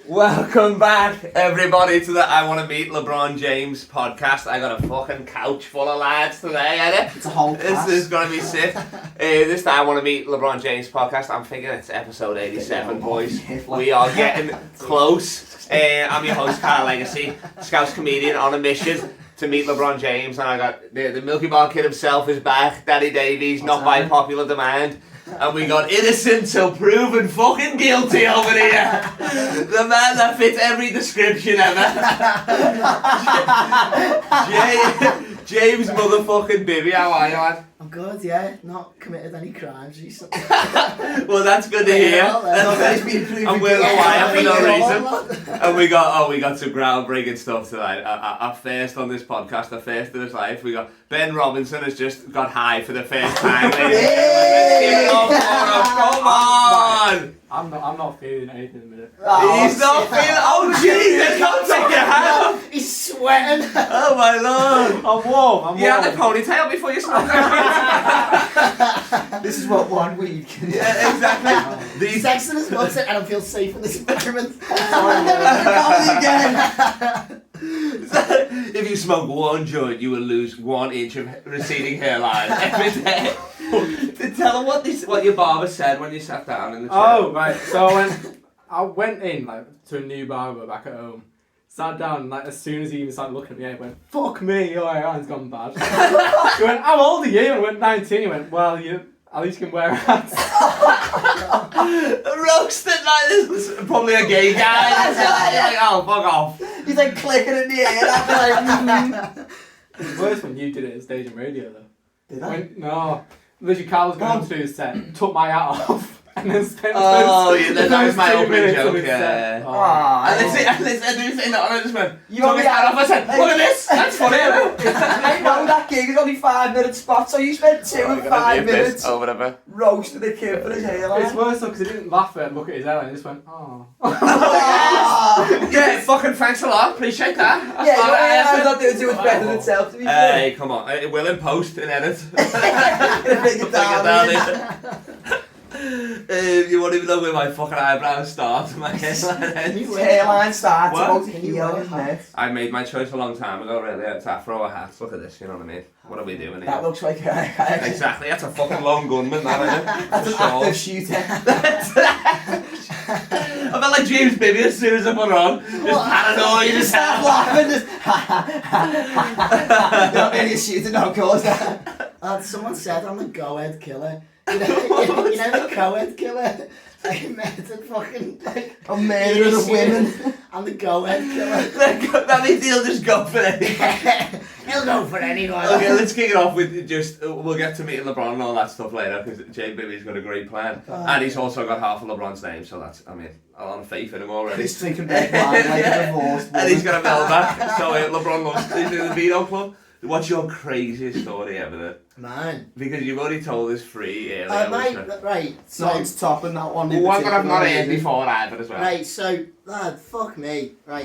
Welcome back, everybody, to the I Want to Meet LeBron James podcast. I got a fucking couch full of lads today, innit? It's a whole class. This is going to be sick. This I Want to Meet LeBron James podcast. I'm thinking it's episode 87, boys. We are getting close. I'm your host, Carl Legacy, Scouse comedian on a mission to meet LeBron James. And I got the Milky Bar Kid himself is back, Danny Davies, not by popular demand. And we got innocent till proven fucking guilty over here. The man that fits every description ever. James motherfucking Bibby, how are you, man? I'm good, yeah. Not committed any crimes recently. Well, that's good to hear. I'm wearing a wire for no reason. And we got some groundbreaking stuff tonight. Our first on this podcast, our first in his life. We got Ben Robinson has just got high for the first time. Let's give it up for him. Come on! I'm not feeling anything in a minute. He's not feeling. Oh Jesus! Can't take your hat off. He's sweating. Oh my lord! I'm warm. You had a ponytail before you smoked that. This is what one week can do. Yeah, exactly. He's texting his mum saying, I don't feel safe in this environment. Again. If you smoke one joint, you will lose 1 inch of receding hairline every day. Tell them what your barber said when you sat down in the chair. Oh right, so I went in to a new barber back at home, sat down, and as soon as he even started looking at me, I went, "Fuck me, your hairline's gone bad." He went, "How old are you?" I went, 19. He went, "Well, you at least can wear hats." Roasted like this, probably a gay guy. Like, oh, fuck off. He's like clicking in the air. I'm It was worse when you did it at stage and radio though. Did I? No, literally Carl was going through his set, took my hat off. And then spent that was my opening joke, And I didn't say that, and I just went, took his hat off, I said, look at this, that's funny, I know that gig is only 5-minute spot, so you spent 2 and 5 minutes or whatever. roasting the kid for his hairline. It's worse though because he didn't laugh at him, look at his hairline, he just went, oh. Yeah, fucking thanks a lot, appreciate that. Yeah, your hairline's not doing too much better than itself, to be fair. Hey, come on, it will in post and edit. Gonna bring it down. You won't even know where my fucking eyebrows start. My hairline His hairline starts What? about here, isn't it? I made my choice a long time ago, really. It's afro or hats. Look at this, you know what I mean? What are we doing here? That looks like Exactly, that's a fucking long gunman, that, isn't it? That's an active shooter. I felt like James Bibby as soon as I put it on. Just paranoid as hell. laughing, just You're not really a shooter, no, of course. Someone said I'm the go-ahead killer. You know the co-ed killer? Like, murdered fucking, like... I'm murdering of women. I'm the go-ed killer. That means he'll just go for anything. He'll go for anyone. Okay, let's kick it off with just, we'll get to meeting LeBron and all that stuff later, because James Bibby's got a great plan. And he's also got half of LeBron's name, so that's, I mean, a lot of faith in him already. He's drinking big wine like a divorced woman. And he's got a bell back, so LeBron loves, he's in the Vino Club. What's your craziest story ever then? Man. Because you've already told us 3 earlier. Right. So it's topping that one. One that I've not heard before either as well. Right, so, lad, fuck me. Right.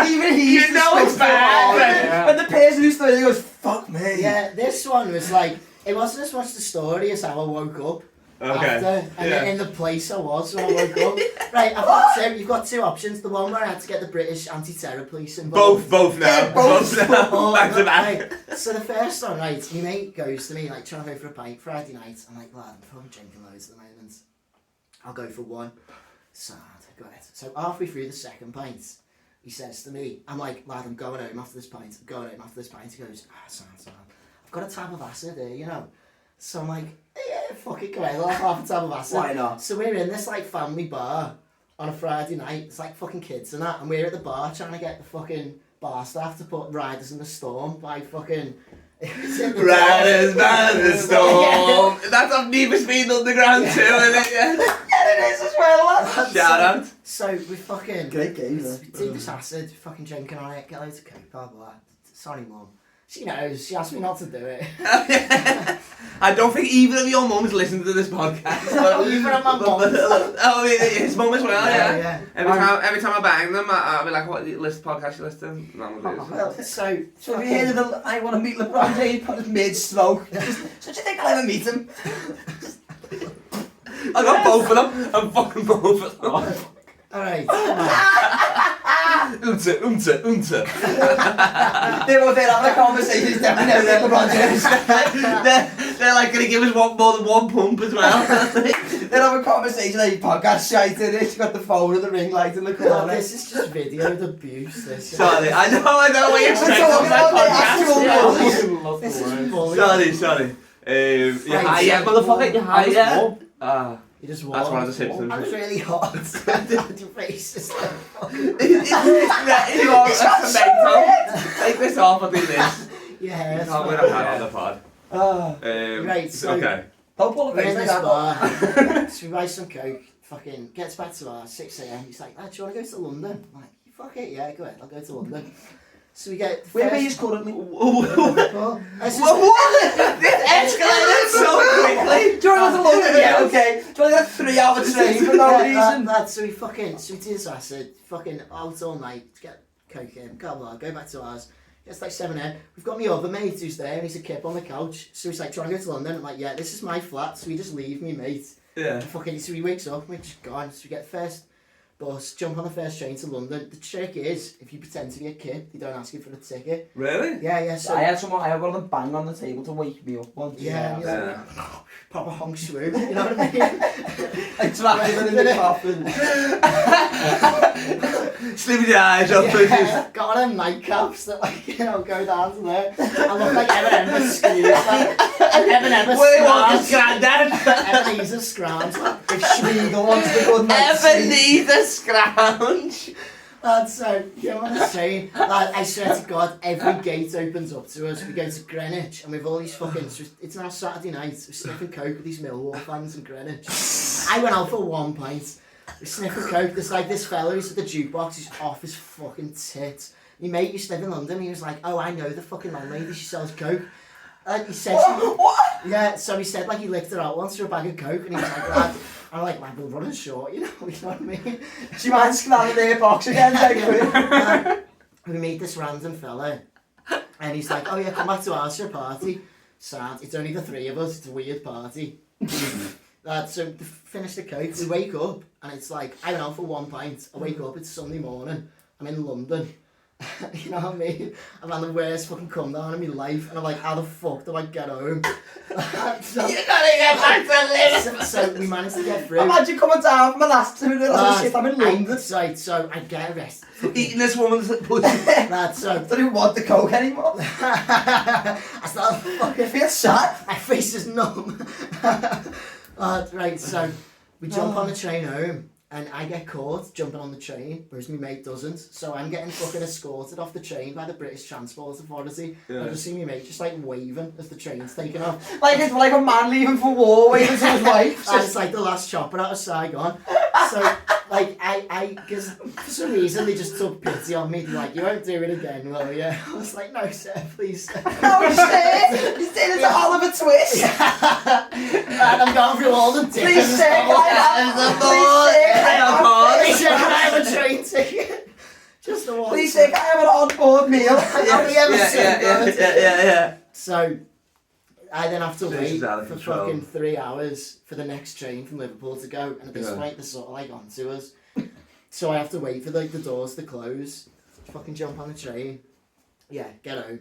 Even he You know it's bad. And the person who's still goes, fuck me. Yeah, this one was like, it wasn't as much the story as how I woke up. Okay. After, and in the place I was when I woke up. Right, you've got 2 options. The one where I had to get the British anti-terror police involved. Both now. Yeah, both now. Back to back. Right. So the first one, right, my mate goes to me, like, trying to go for a pint Friday night. I'm like, lad, I'm probably drinking loads at the moment. I'll go for 1. Sad, got it. So halfway through the second pint, he says to me, I'm like, lad, I'm going home after this pint. I'm going home after this pint. He goes, sad. I've got a tab of acid here, you know. So I'm like, yeah, fuck it, go ahead, I'll have half a tab of acid. Why not? So we're in this, like, family bar on a Friday night. It's like fucking kids and that. And we're at the bar trying to get the fucking bar staff to put Riders in the Storm by fucking... Riders by the Storm. That's on Need for Speed Underground too, isn't it? Yeah. Yeah, it is as well, lad. Shout out. So we fucking... Great game, we though. do this acid, fucking drinking on it, get loads of coke, blah, blah. Sorry, Mum. She knows, she asked me not to do it. I don't think either of your mums listen to this podcast. Even of my mum. Oh, his mum as well, Yeah. Every time I bang them, I'll be like, what podcast you listen to? None of those. Well, so have you heard of the I Want to Meet LeBron James podcast mid-smoke? So do you think I'll ever meet him? I got both of them. I'm fucking both of them. Alright. Unta. They were there having a conversation, he's definitely never LeBron James. They're like going to give us more than one pump as well. They're having a conversation, like, podcast shite in it, she's got the phone and the ring light in the corner. This is just videoed abuse, this. Sorry, I know what you're We're saying talking on my about the podcast. actual bullies. This is bullying. Sorry. You're high Right, yet, so- motherfucker? You're high yet? You just That's one of the walked. Simpsons. I was really hot. Your face is like fucking... You are a tomato. Take this off and do this. Your hair's I'm going to have on the pod. Right, so- Okay. Don't pull a We're face in like this that. bar, so we buy some coke, fucking gets back to ours, 6 a.m. He's like, do you want to go to London? I'm like, fuck it, yeah, go ahead, I'll go to London. So we get... Where are you currently? Well, it's just- This escalated so quickly. Do you want to go to London? Yeah, okay. Do you want to get a 3-hour train for no reason? So we do this acid, fucking out all night, get coke in, blah, blah, go back to ours. It's like 7 a.m. We've got my other mate who's there and he's a kip on the couch. So he's like, trying to go to London. I'm like, yeah, this is my flat. So we just leave me mate. Yeah. So he wakes up, we're just gone. So we get first bus, jump on the first train to London. The trick is, if you pretend to be a kid, they don't ask you for the ticket. Really? Yeah, so... I had one of them bang on the table to wake me up once. Yeah, Yeah. like, proper honk swoon, you know what I mean? I trapped him in the coffin. Sleeping your eyes open. Yeah, got on nightcaps that go down to there. I look like Ebenezer Scrooge, like Ebenezer Wait, what? Scrooge. Granddad? Ebenezer Scrooge. If Schmiegel wants the good night sleep. Ebenezer Scrouge. That's so, you know what I'm saying? Like, I swear to God, every gate opens up to us. We go to Greenwich and we've all these fucking... It's now Saturday night, we're sniffing coke with these Millwall fans in Greenwich. I went out for 1 pint. We're sniffing coke. There's like this fella who's at the jukebox, he's off his fucking tit. My mate used to live in London, he was like, oh, I know the fucking landlady, she sells coke. He said... What? Yeah, so he said like he licked her out once for a bag of coke and he was like, lad, I'm like, man, we're running short, you know what I mean? Do you mind smelling their box again, Jakobe? We meet this random fella and he's like, oh yeah, come back to ours for a party. Sad, it's only the 3 of us, it's a weird party. So to finish the coke, we wake up and it's like, I went out for 1 pint, I wake up, it's Sunday morning, I'm in London. You know what I mean? I've had the worst fucking come down in my life and I'm like, how the fuck do I get home? So, You gotta get back to living. so we managed to get through. Imagine coming down from the last 2 minutes of shit, I'm in London. So I get arrested. Eating this woman's pussy. Lad, so I don't even want the coke anymore. I start fucking... I feel sad. My face is numb. Right, so we jump on the train home and I get caught jumping on the train, whereas my mate doesn't. So I'm getting fucking escorted off the train by the British Transport Authority. Yeah. I just see my mate just like waving as the train's taking off. Like it's like a man leaving for war, waving to his wife. And it's like the last chopper out of Saigon. So, like, because for some reason they just took pity on me. They're like, you won't do it again, will you? I was like, no, sir, please. No, he's there. He's doing it to Oliver Twist. And I'm going through all the dickens. Please say, Can I have a train ticket? Just the one. Please say, can I have an on-board meal? Yeah. So, I then have to This wait is out of for control. fucking 3 hours for the next train from Liverpool to go. And at this point, they're sort of like onto us. So I have to wait for like the doors to close. Fucking jump on the train. Yeah, get home.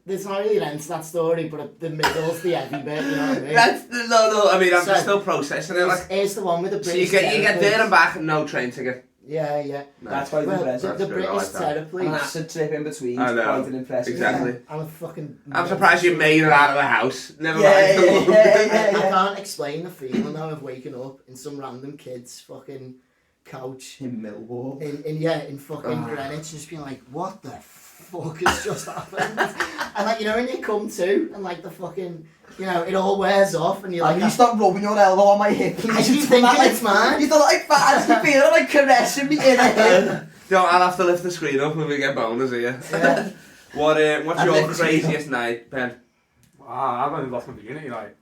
There's not really an end to that story, but the middle's the heavy bit, you know what I mean? No, I mean, I'm So, still processing it. Like, Here's the one with the so British you get there terror and back and no train ticket. Yeah. That's why Well, the the present. That's good, I British like that. terror An police. acid trip in between. I know, Quite an impressive. exactly. I'm a fucking... I'm surprised you made it out of the house. Never mind. I can't explain the feeling though of waking up in some random kid's fucking couch In Millwall. in fucking Greenwich and just being like, what the fuck has just happened? And like, you know, when you come to and like the fucking, you know, it all wears off and you're like, you stop rubbing your elbow on my hip, please. I keep You've done that, thinking it's mine. You've done like fancy feeling like caressing me in a hip. I'll have to lift the screen up when we get bonus here. Yeah. What's I'd your lift the screen craziest night, Ben? I've only lost my virginity like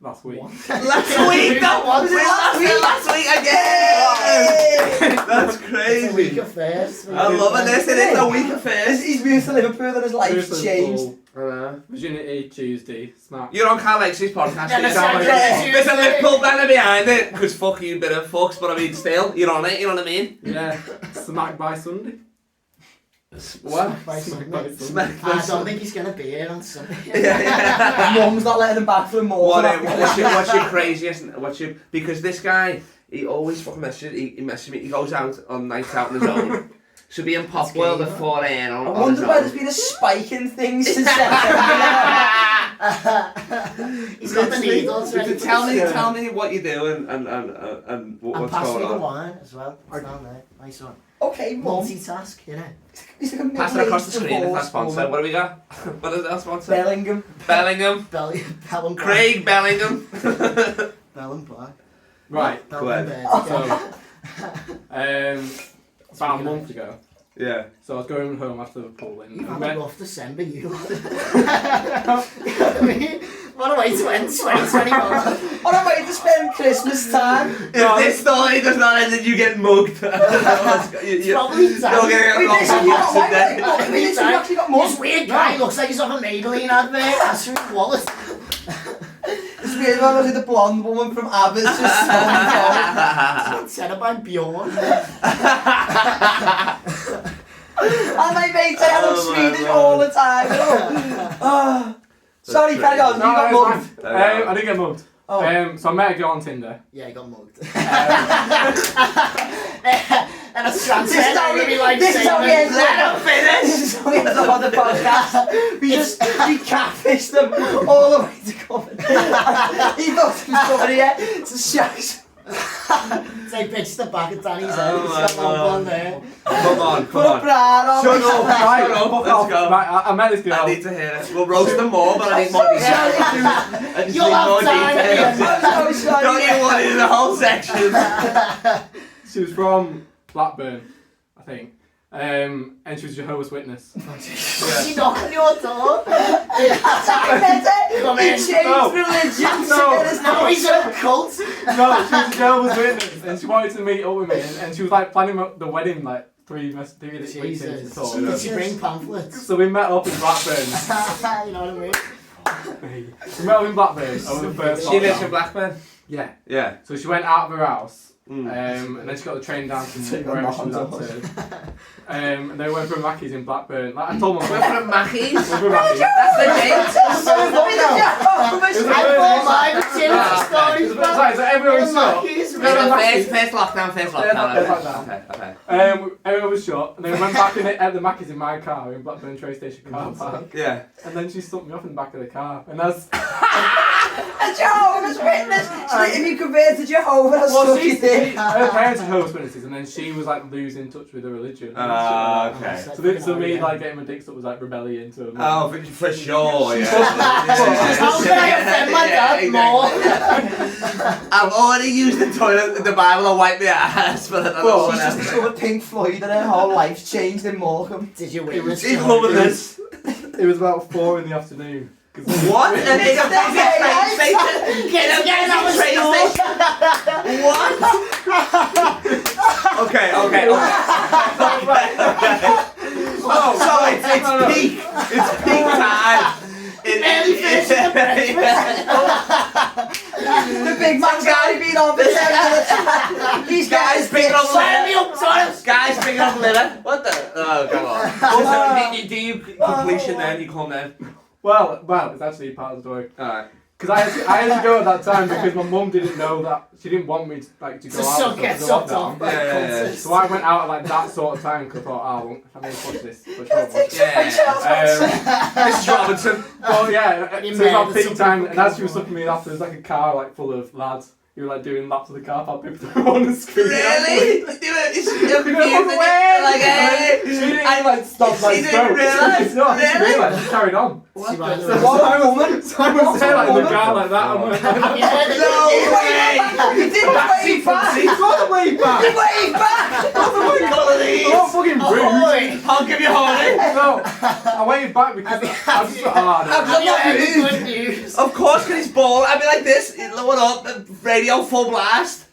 last week. Last week, that was it. Last week again. That's It's a week crazy. of first. I love it. This it is a week of first. He's moved to Liverpool and his life's Seriously, changed. Paul, Virginity Tuesday, smack. You're on Carl Legacy's podcast. Yeah, There's a Liverpool banner behind it, because fuck you, bit of fucks, but I mean, still, you're on it, you know what I mean? Yeah, smack by Sunday. What? I don't think he's gonna be here on Sunday. Mum's not letting him back for more. What's your craziest? Because this guy, he always fucking messages. He messages me. He goes out on nights out on his own. So be in Pop World at 4 a.m. I wonder why there's been a spike in things since September. He's got the needles ready. Tell me what you do and what's pass going me the on. wine as well. It's down there. Nice one. Okay, Mum. Multitask, you know. He's like a Pass it across the screen if that's sponsored. What do we got? What is that sponsor? Bellingham. Bellingham. Bellingham. Craig Bellingham. Bellingham Park. Right. Bellingham. So, about a month ago. Yeah. So I was going home after the pool and You've I had met- a rough December, you. You know what I mean? What a way to end 2021. On a way to spend Christmas time. If this story does not end in you getting mugged, Probably time. This actually got more. This weird guy looks like he's off a Maybelline advert. That's his wallet. This weird one was the blonde woman from Abbott's just Said about Bjorn. And my mates say I look Swedish all the time. Sorry, carry on. You got mugged. I didn't get mugged. Oh. So I met a girl on Tinder. Yeah, he got mugged. And that's transfer. This is how we end. Let him finish. This is how we end up on the podcast. We catfished them all the way to Cumming. He thought he was coming here to shite. Say bitch the back of Danny's head. He's got one there. Come on. Put a bra on. Shut up. Right, Let's go. Right, I met this girl. I need to hear it. We'll roast them more, but I need more details. I just You'll need have more time at the details. end. I'm so sorry. Don't you want it in the whole section? She was from Blackburn, I think. And she was Jehovah's Witness. She knocked on your door. That's how I met it. Come He in. changed religions No. to get us Now he's in a cult. No, she was a Jehovah's Witness, and she wanted to meet up with me, and she was like planning the wedding like 3 weeks into Jesus. before. Did she bring pamphlets? So we met up in Blackburn. You know what I mean? We met up in Blackburn over the first She lives lockdown. in Blackburn? Yeah. Yeah. So she went out of her house, Mm. and then she got the train down to Take wherever her she was mom at to. And they went for Mackey's in Blackburn. Like I told my We're mum. from Mackey's. Went for Mackey's. That's the date. I thought my virginity stories, It's like everyone was shut. First lockdown. Okay. Everyone was shut, and then we went back at the Mackey's in my car in Blackburn train station car park. Yeah. And then she stuck me off in the back of the car, and that's. A Jehovah's Witness. So if you compare to Jehovah, that's Well, what you think. her parents are Jehovah's Witnesses, and then she was like losing touch with her religion. Okay. So me like getting my dick stuck was like rebellion to her. Oh, for sure, yeah. How can I offend my dad more? I've already used the toilet, the Bible, to wipe my ass, but I don't know She's what just discovered Pink Floyd and her whole life's changed in Morecambe. Did you witness? She's loving this. It was about 4 in the afternoon. What? And it's a fucking train station? Get that was Train station? What? Okay. Oh, so it's peak. It's peak time. Barely finished the The big man guy being on the set. These guys picking up Sign me up, Thomas. Guys picking up litter. What the? Oh, come on. Also, do you completion then? You come then? Well, it's actually part of the story. Alright. Because I had to go at that time because my mum didn't know that she didn't want me to go out. Get for the sucked lockdown. off by Yeah. So I went out at like that sort of time because I thought, I may push this. Yeah. Mrs. Robinson. Well, yeah, so You it was about made peak some time, people and as she was sucking me off, there was like a car like full of lads who were like doing laps of the car park, people on the screen. Really? You're confused. Like, hey. She didn't like stop she like didn't stroke. realise? No, she Really? realised. She carried on. What? So I was there like in the car like that. I'm like, No way! You didn't wave back. it's not a way back. You waved back. I'm not fucking rude. I'll give you honey. No, I waved back because I was just hard. Have you heard the good news? Of course, because he's bald. I'd be like this, lower up, radio full blast.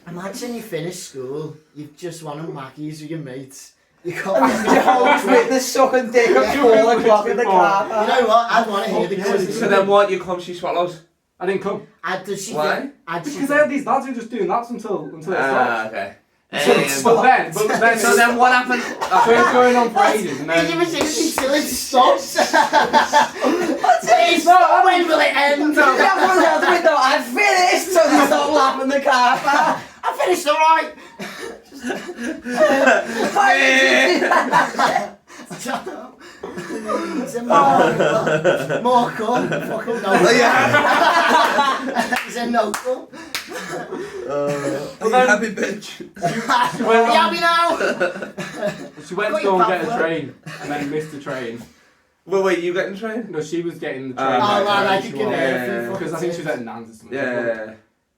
Imagine you finish school, you've just won a Mackey's with your mates. You can't. Jehovah's Witness sucking dick at 4 o'clock in the car. You know what? I'd want to hear the cause. So then what? You come, she swallows. I didn't come. Does she? Why? Because I had these lads who were just doing laps until it stopped. Okay. But then, So then what happened? so it was going on for ages, and Did you then. ever see until it stops? When will it end? Everyone out the window, I'm finished! So they start laughing in the car. I finished alright. More cum. Fucking no. Is there no cum? Happy bitch. She went, Happy now. she went to go and get a train, and then missed the train. Wait, you getting trained? No, she was getting the train. Oh back man, I where could she give was. her a Because I think she was at Nan's or something. Yeah.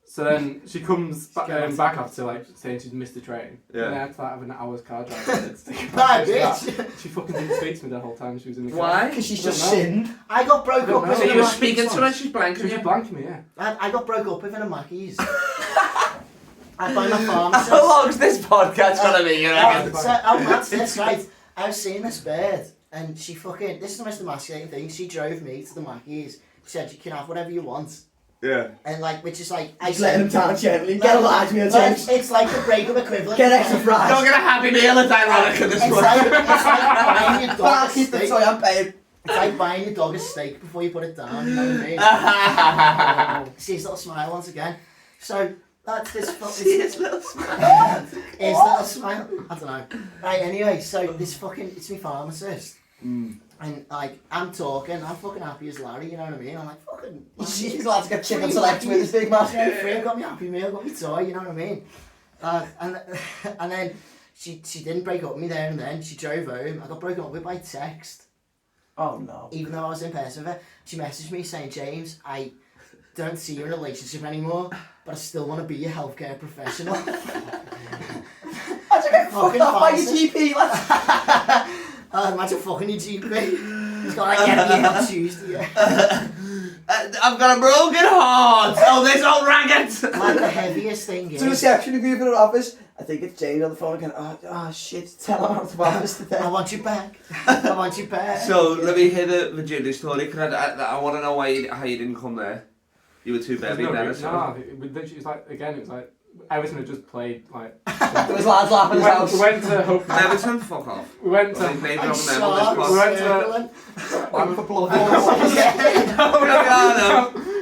So then she comes back after like saying she'd missed the train. Yeah. And I had to like have an hour's car drive. To get Bad back. bitch. She fucking didn't speak to me the whole time she was in the car. Why? Because she's I don't just know. sinned. I got broke I don't up know. with So you a were Mackey's speaking to her and she's She blanking was you? just blanking me, yeah. I got broke up with in a Mackey's. I buy my pharmacist. How long's this podcast gonna be, you reckon? That's this, right. I was seeing this bird, and she fucking. This is the most emasculating thing. She drove me to the Mackey's. She said, "You can have whatever you want." Yeah. And like, which is like, I Just letting him down gently. Get a large meal, Well, James. it's like the breakup equivalent. Get extra fries. Don't get a Happy Meal, it's ironic at this It's point. like buying your dog I'll a keep the steak. toy, I'm paying. It's like buying your dog a steak before you put it down. You know what I mean? See his little smile once again. So that's this. See his little smile. His little smile. I don't know. Right. Anyway, so this fucking it's my pharmacist. And like I'm fucking happy as Larry, you know what I mean? I'm like fucking. He's glad to get chicken select with his big man. Free, got me Happy Meal, got me toy, you know what I mean? And then she didn't break up with me there and then. She drove home. I got broken up with by text. Oh no. Even though I was in person with her, she messaged me saying, "James, I don't see you in a relationship anymore, but I still want to be your healthcare professional." Imagine getting fucked off by your pharmacist. GP, lads. Imagine fucking your GP. He's got like, yeah, Tuesday, yeah. I've got a broken heart. Oh, this old ragged. Like the heaviest thing To is, reception, you go in an office. I think it's James on the phone again. Oh shit, tell him out of office today. I want you back. I want you back. So let me hear the Virginia story. Cause I want to know how you didn't come there. You were too baby then. No, it was like, again, it was like, everything had just played, like... There was lads laughing in his house. We went to Hope... Everton, fuck off. We went to... Maybe I'm on them on sorry, this We went podcast. to... I'm for blood.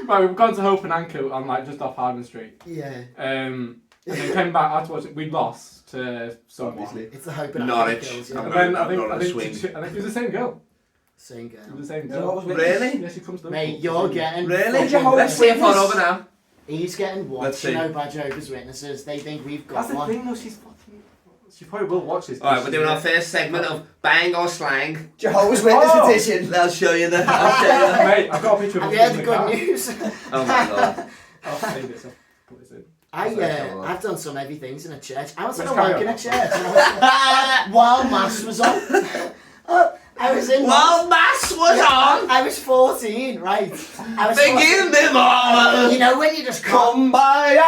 Right, we've gone to Hope and Anchor on like just off Hardman Street. Yeah. And then came back afterwards. We lost to someone. Obviously. It's the hope and Norwich. kills, And yeah. then I'm I think gonna it swing. was the same girl. Same It was girl. the same Yeah, what girl. was with Really? Yeah, she comes to Mate, Liverpool. you're getting... Really? fucking- Jehovah's Let's see a Witness. photo over now. He's getting Let's watched, see. you know, by Jehovah's Witnesses. They think we've got That's the one. thing though, she's fucking... She probably will watch this. Alright, we're doing our first segment of Bang or Slang. Jehovah's Witness Oh. edition. I'll show you the... I'll show you Mate, I've got a picture of Have us you heard in the the car. good news? Oh my god. I'll save this. I'll put this in. I've done some heavy things in a church. I was in a Let's carry work in on. a church. And I was, while mass was on. I was in While Mass was on, I was 14, right? I was begin the moment. You know when you just come. Kumbaya!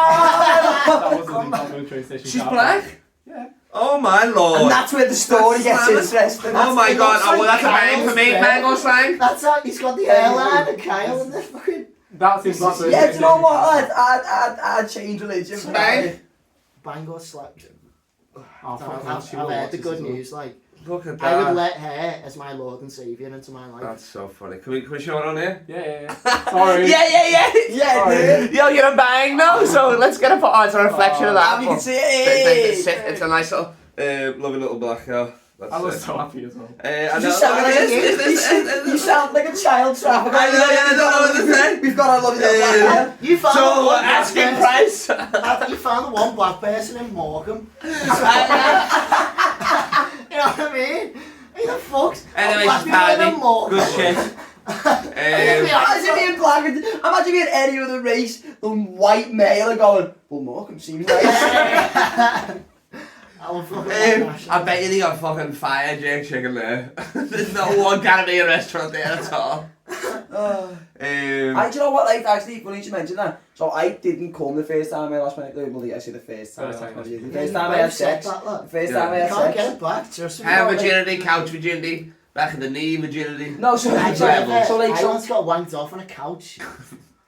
That was in the train station. She's car black? park. Yeah. Oh my lord. And that's where the story gets That's interesting. Oh my it god, looks oh well like that's a bang for me, Kyle's Bang or Slang. That's how he's got the hairline and Kyle and the fucking That's in Blackburn. Yeah, do you know what? I'd change religion for Bang. that. bang or slap. Oh, fuck, I've she will heard watch the this good as well. news. Like Look at I would that. let her as my Lord and Saviour into my life. That's so funny. Can we show it on here? Yeah. Sorry. Yeah. Yeah, Sorry. dude. Yo, you're a bang now, so let's get a photo. It's a reflection of that. You can see It's, it. it's a nice little, lovely little black girl. That's I was it. so happy as well. I You know. sound like This- you sound like a child trafficker. I know, yeah, I don't know what to say. We've got our lovely little black man. You found the So, one black asking person- price. You found the one black person in Morecambe. You know what I mean? Who the fuck's Anyway, black she's people live in tidy. Morecambe? Good shit. Imagine being black. Imagine being any other race than white male and going, well, Morecambe seems nice. I'll fucking I bet you they got fucking fire jerk chicken there. There's no one can be a restaurant there at all. Do you know what, like, actually, funny you mentioned that. So I didn't come the first time I lost my, well, I say the first time. The first time I had sex. The first time I had Can't sex. get it back, trust me. Hand virginity, couch virginity, back in the knee virginity. No, so like, I once got wanked off on a couch.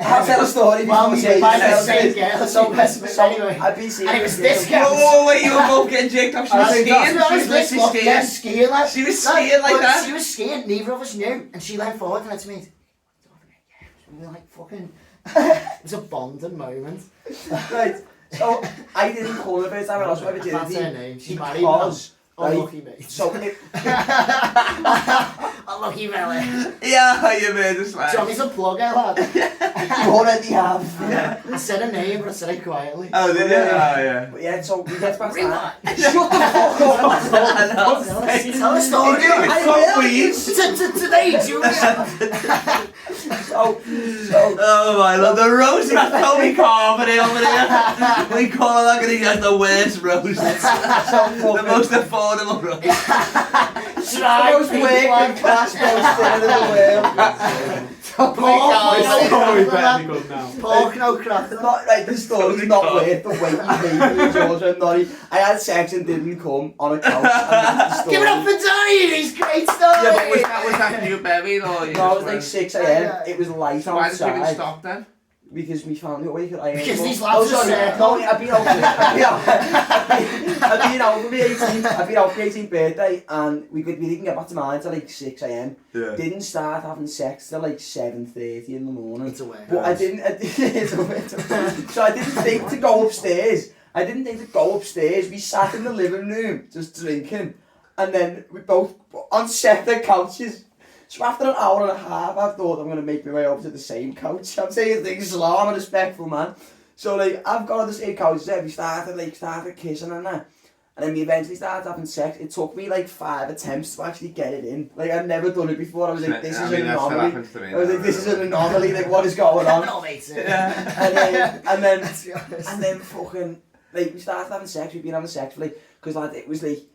I'll tell a story Well, before by the same girl. So Anyway, I've been seeing and it was this girl. Oh, wait, you were both getting jigged up. She was skiing. She was literally skiing. Skiing like, She was skiing like that. She was skiing, neither of us knew. And she leaned forward and went to me, we were like, fucking... It was a bonding moment. Right, so I didn't call the first time I lost my virginity. That's her name. She's married now. Because, Unlucky me. so Unlucky Melly. Yeah, you made us laugh. Johnny's a plugger, lad. you already have. I didn't say her name, but I said it quietly. Oh, did you? Oh, yeah. But yeah, so we get back to Rewind. that. Shut the fuck up. Tell a story. It's so weird. Today, Julia. Oh my lord, the roast of Toby Carmody over there. We call that because he has the worst roast. The most affordable roast. Try most working class roast in the world. Pork no crack. Not right, the story's not worth the weight you made, George. I'm not. I had sex and didn't come on a couch. And that's the story. Give it up for Johnny, he's great story. Yeah, but was that you buried or you? No, it was like 6 a.m. It was light So why did you even outside. stop then? Because my family were waking up. Because these lads are sick. No, I've been out for my 18th birthday, and we didn't get back to mine till like 6 a.m. Yeah. Didn't start having sex till like 7:30 in the morning. It's a way. But I didn't. So I didn't think to go upstairs. We sat in the living room just drinking, and then we both on separate couches. So after an hour and a half, I thought I'm going to make my way over to the same couch. I'm saying things slow, I'm a respectful man. So like, I've got on the same couch there, we started kissing and that. And then we eventually started having sex. It took me like 5 attempts to actually get it in. Like, I've never done it before. I was like, this is an anomaly. I was like, this is an anomaly, like what is going on? And then fucking, like, we started having sex, we've been having sex for like, because like, it was like,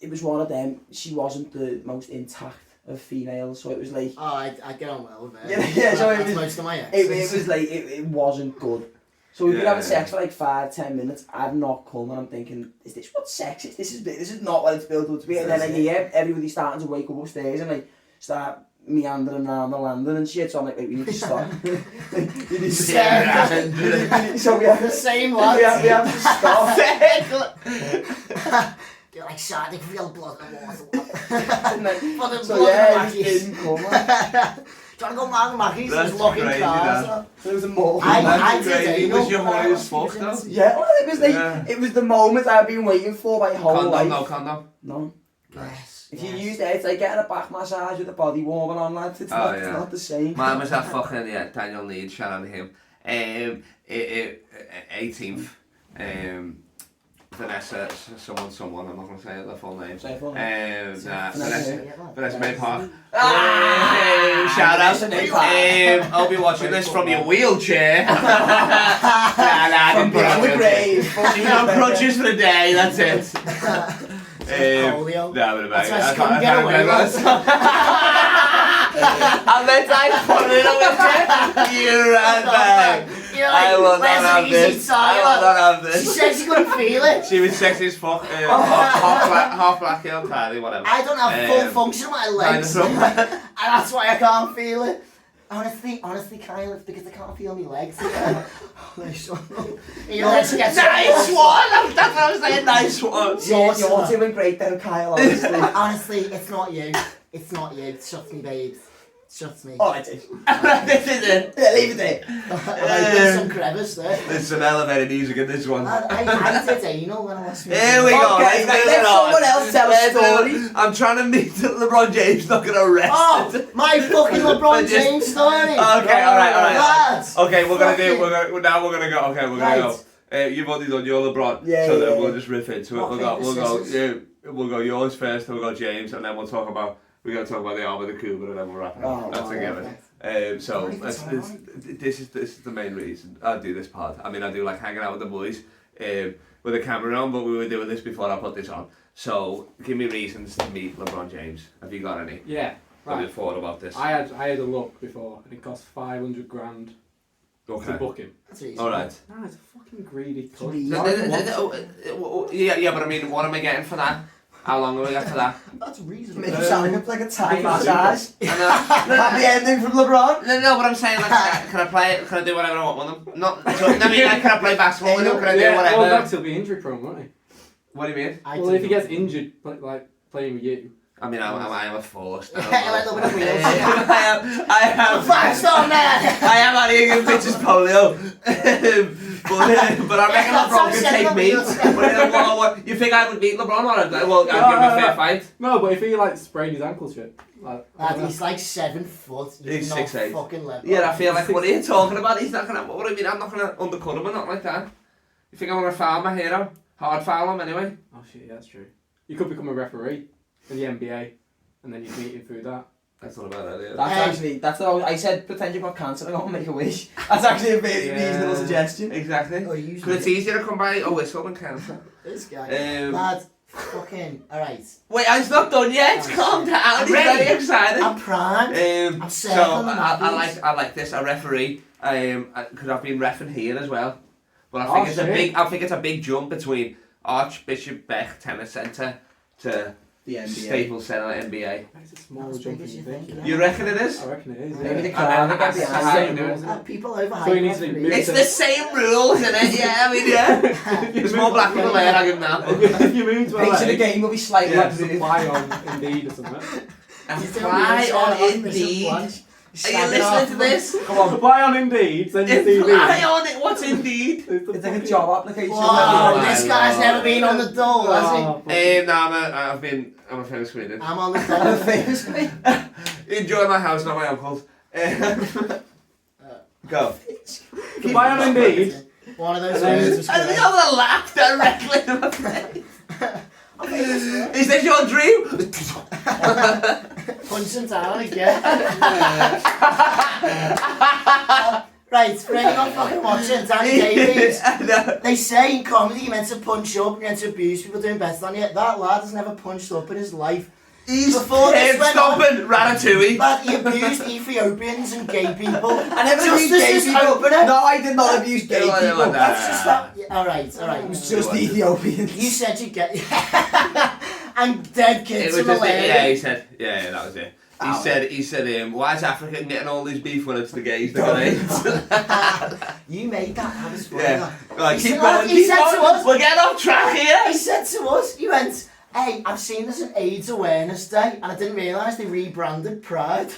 it was one of them, she wasn't the most intact of females, so it was like... Oh, I get on well with her. Yeah, so that's most of my it was like, it wasn't good. So we've been having sex for like 5-10 minutes, I've not come, and I'm thinking, is this what sex is? This is not what it's built up to be. And then I hear everybody starting to wake up upstairs and like, start meandering around the landing and shit, so I'm like, wait, we need to stop. We need to stop. So we have the same lads. We have to stop. You're like, shot, they feel blood in the water. So yeah, it didn't come. Trying to go Mark Mackey's, there's locking cars. There was a moment. I did it, you know. Was your horny as fuck though? Yeah, well, it was like, it was the moment I've been waiting for my whole life. No condom? No. Yes. If you use it, it's like getting a back massage with a body warmer on, lads. It's not the same. Mine was that fucking, Daniel Need, shout out to him. 18th. Vanessa, someone, I'm not going to say the full name. Say full name. Vanessa May Park. Shout out. I'll be watching this from your wheelchair. From grave. She's on crutches for the day, that's it. Polio. That's why she couldn't get away with it. And then I put it away. You ran back. I will not have this. I will not have this. She said she couldn't feel it. She was sexy as fuck. Half black girl, party, whatever. I don't have full function of my legs. And that's why I can't feel it. Honestly, Kyle, it's because I can't feel my legs. Nice one. Nice one! That's what I was saying, nice one. You're doing great though, Kyle, honestly. Honestly, it's not you. It's not you. Trust me, babes. Trust me. Oh, it is. This is it. Yeah, leave it there. There's some crevice there. There's some elevated music in this one. I did anal when I was... Here we go. Okay, let someone else tell a story. I'm trying to meet LeBron James, not get arrested. Oh, my fucking LeBron James story. Okay, alright. Lads. Okay, we're gonna go. Okay, we're gonna go. You've already done your LeBron, so then we'll just riff into it. We'll go yours first, then we'll go James, and then we're gonna talk about the arm of the Cuba, and then we'll wrap it up. That's a given. So this is the main reason I do this pod. I mean, I do like hanging out with the boys with a camera on, but we were doing this before I put this on. So give me reasons to meet LeBron James. Have you got any? Yeah. that we Right. thought about this. I had a look before, and it cost 500 grand to Okay. book him. That's easy. All right. Nah, it's a fucking greedy cunt. Please. Yeah, but I mean, what am I getting for that? How long will we get for that? That's reasonable. Make him sound up like a Thai we can do massage. I Happy ending from LeBron. No, but I'm saying, like, can I play it? Can I do whatever I want with them? Not, I mean, like, can I play basketball with them? Can I do Well, whatever? Max will be injury prone, won't he? What do you mean? Well, if he gets injured, like playing with you. I mean, I am a force. I like the wheels. I am. Five-star man! I am out here giving bitches polio. but I reckon LeBron can take me. You think I would beat LeBron or I'd give him a fair fight? No, but if he like sprained his ankle shit, like He's like 7 foot. He's not 6'8". fucking level. Yeah, I feel like what are you talking about? He's not gonna. What do you mean? I'm not gonna undercut him or nothing like that. You think I'm gonna foul my hero? Hard foul him anyway. oh shit, yeah, that's true. You could become a referee in the NBA, and then you meet him through that. That's not a bad idea. That's what I said, pretend you've got cancer and go and make a wish. That's actually a very reasonable suggestion. Exactly. Oh, Because it's easier to come by a whistle than cancer. This guy. Um, Lad, fucking. Alright. Wait, it's not done yet. Calm down. He's ready. very excited. I'm primed. I'm I'm so circling the I nappies. like this. A referee. Because I've been reffing here as well. But I Oh, think it's shit. I think it's a big jump between Archbishop Beck Tennis Centre to The NBA. Staples Centre NBA. It's a small Not as jump big as as you you think. think, You reckon it is? I reckon it is. Maybe the Yeah. crowd will get Same behind rules. People overhype So he needs to referees. move It's the same rules, isn't it? Yeah, I mean, yeah. There's more black people there, I give them that. If you move to Pace of the LA, game will be slightly you yeah. have to apply on Indeed or something. Apply on Indeed. Are you listening to this? Come on. Apply on Indeed, send your Apply CV. on it. What's Indeed? It's like a job application. Whoa, this guy's never been on the dole, has Oh, No, I'm a famous comedian. he? I'm on the I'm dole. famous me. Enjoy my house, not my uncle's. Go. Apply on Indeed. One of those And then- words was I think correct. I'm gonna laugh directly in my face. Is this your dream? Punch him down again. Right, for anyone fucking watching, Danny Davies. They say in comedy you're meant to punch up, you're meant to abuse people doing better than you. That lad has never punched up in his life. He's Before this went on- stomping Ratatouille. Lad, he abused Ethiopians and gay people. I never Just abused as gay his people. opener. No, I did not abuse gay Yeah, people. like that. That's just that. Yeah, alright. It was just the Ethiopians. You said you'd get. And dead It kids was in just malaria. he said, yeah, that was it. Ow. He said, why is Africa getting all this beef when it's the gays that got AIDS? You made that. That was funny. Yeah. that. Right, He keep said- going, he keep said going. to us- We're getting off track He here. said to us, he went, hey, I've seen there's an AIDS Awareness Day, and I didn't realise they rebranded Pride.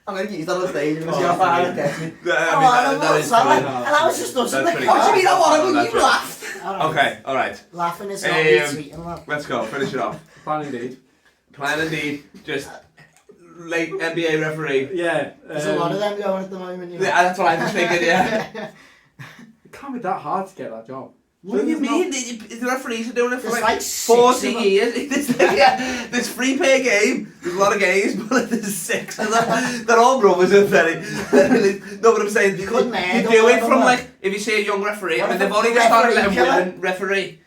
I'm going to use that on stage and see how far it gets me. I mean, Oh, I don't know that what's is that funny. like. And I was just us in That's the pretty car. What do you mean I want to? That's You right. laughed. Alright. Okay, alright. Laughing is not Um, retweeting that. Let's go, finish it off. Apply on Indeed. Plan Indeed, just late NBA referee. Yeah. There's a lot of them going at the moment, you know. Yeah, that's what I was thinking, yeah. It can't be that hard to get that job. What do you mean? The referees are doing it for There's like like 6 40 of them. years. There's free pay game. There's a lot of gays, but there's 6 of them. They're all brothers and very. No, but I'm saying you couldn't do handle it one of from them, like if you see a young referee. I What mean, if they've a only just started referee letting killer? women referee.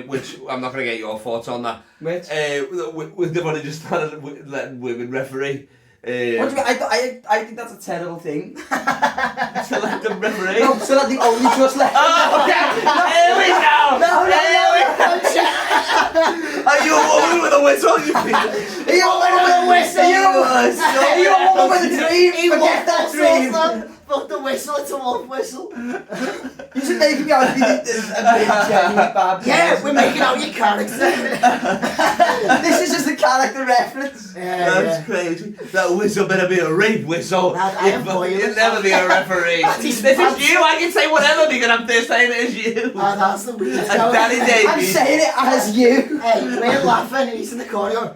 Which I'm not going to get your thoughts on that. Which? They've only just started letting women referee. What do you mean? I think that's a terrible thing. To let them referee. No, so that the only just left. Oh, okay. Here we go. No. Are you a woman with a whistle? You Are you a woman with a whistle? Are you a woman with a dream? Forget that dream. Fuck the whistle, it's a wolf whistle. You should make me out to be a big genuine bad Yeah, person. we're making out your character. This is just a character reference. That's crazy. That whistle better be a rape whistle. Lad, I am boiling. You'll never be a referee. He's This is fancy. you. I can say whatever because I'm there saying it is you. That's the weird. And Danny I'm Davies. saying it as you. Hey, we're laughing and he's in the corner going.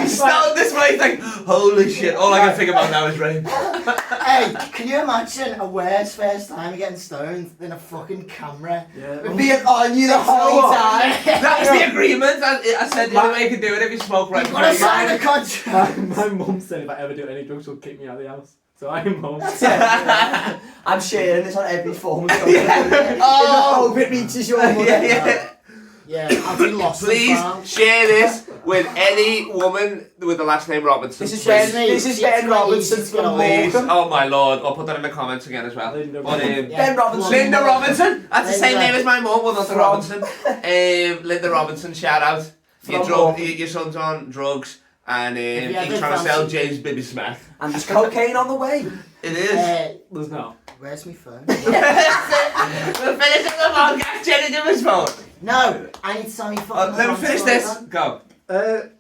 He's starting this way. He's like, holy shit! All I can think about now is rape. Hey, can you imagine a word's first time getting stoned in a fucking camera? Yeah. Being on you the whole time. That was the agreement. I said the only way you can do it if you smoke right. You've got to sign a contract. My mum said if I ever do any drugs, she'll kick me out of the house. So I'm home. I'm sharing this on every form of social Yeah. media. In the Oh. hope it reaches your mother. Yeah. Yeah, I've been lost. Please share this with any woman with the last name Robinson. This is please. Ben Robinson from Please, Morecambe. oh my lord, I'll put that in the comments again as well. Linda But, Ben Robinson. Linda Robinson, that's the same Linda. name as my mum, well not the Robinson. Linda Robinson, shout out. Your son's on drugs and he's trying to sell James Bibby Smith. And there's cocaine on the way. It is. There's not. Where's my phone? We're finishing the podcast, Jenny, give his phone. No, I need to tell me fucking. Let me finish this. Go.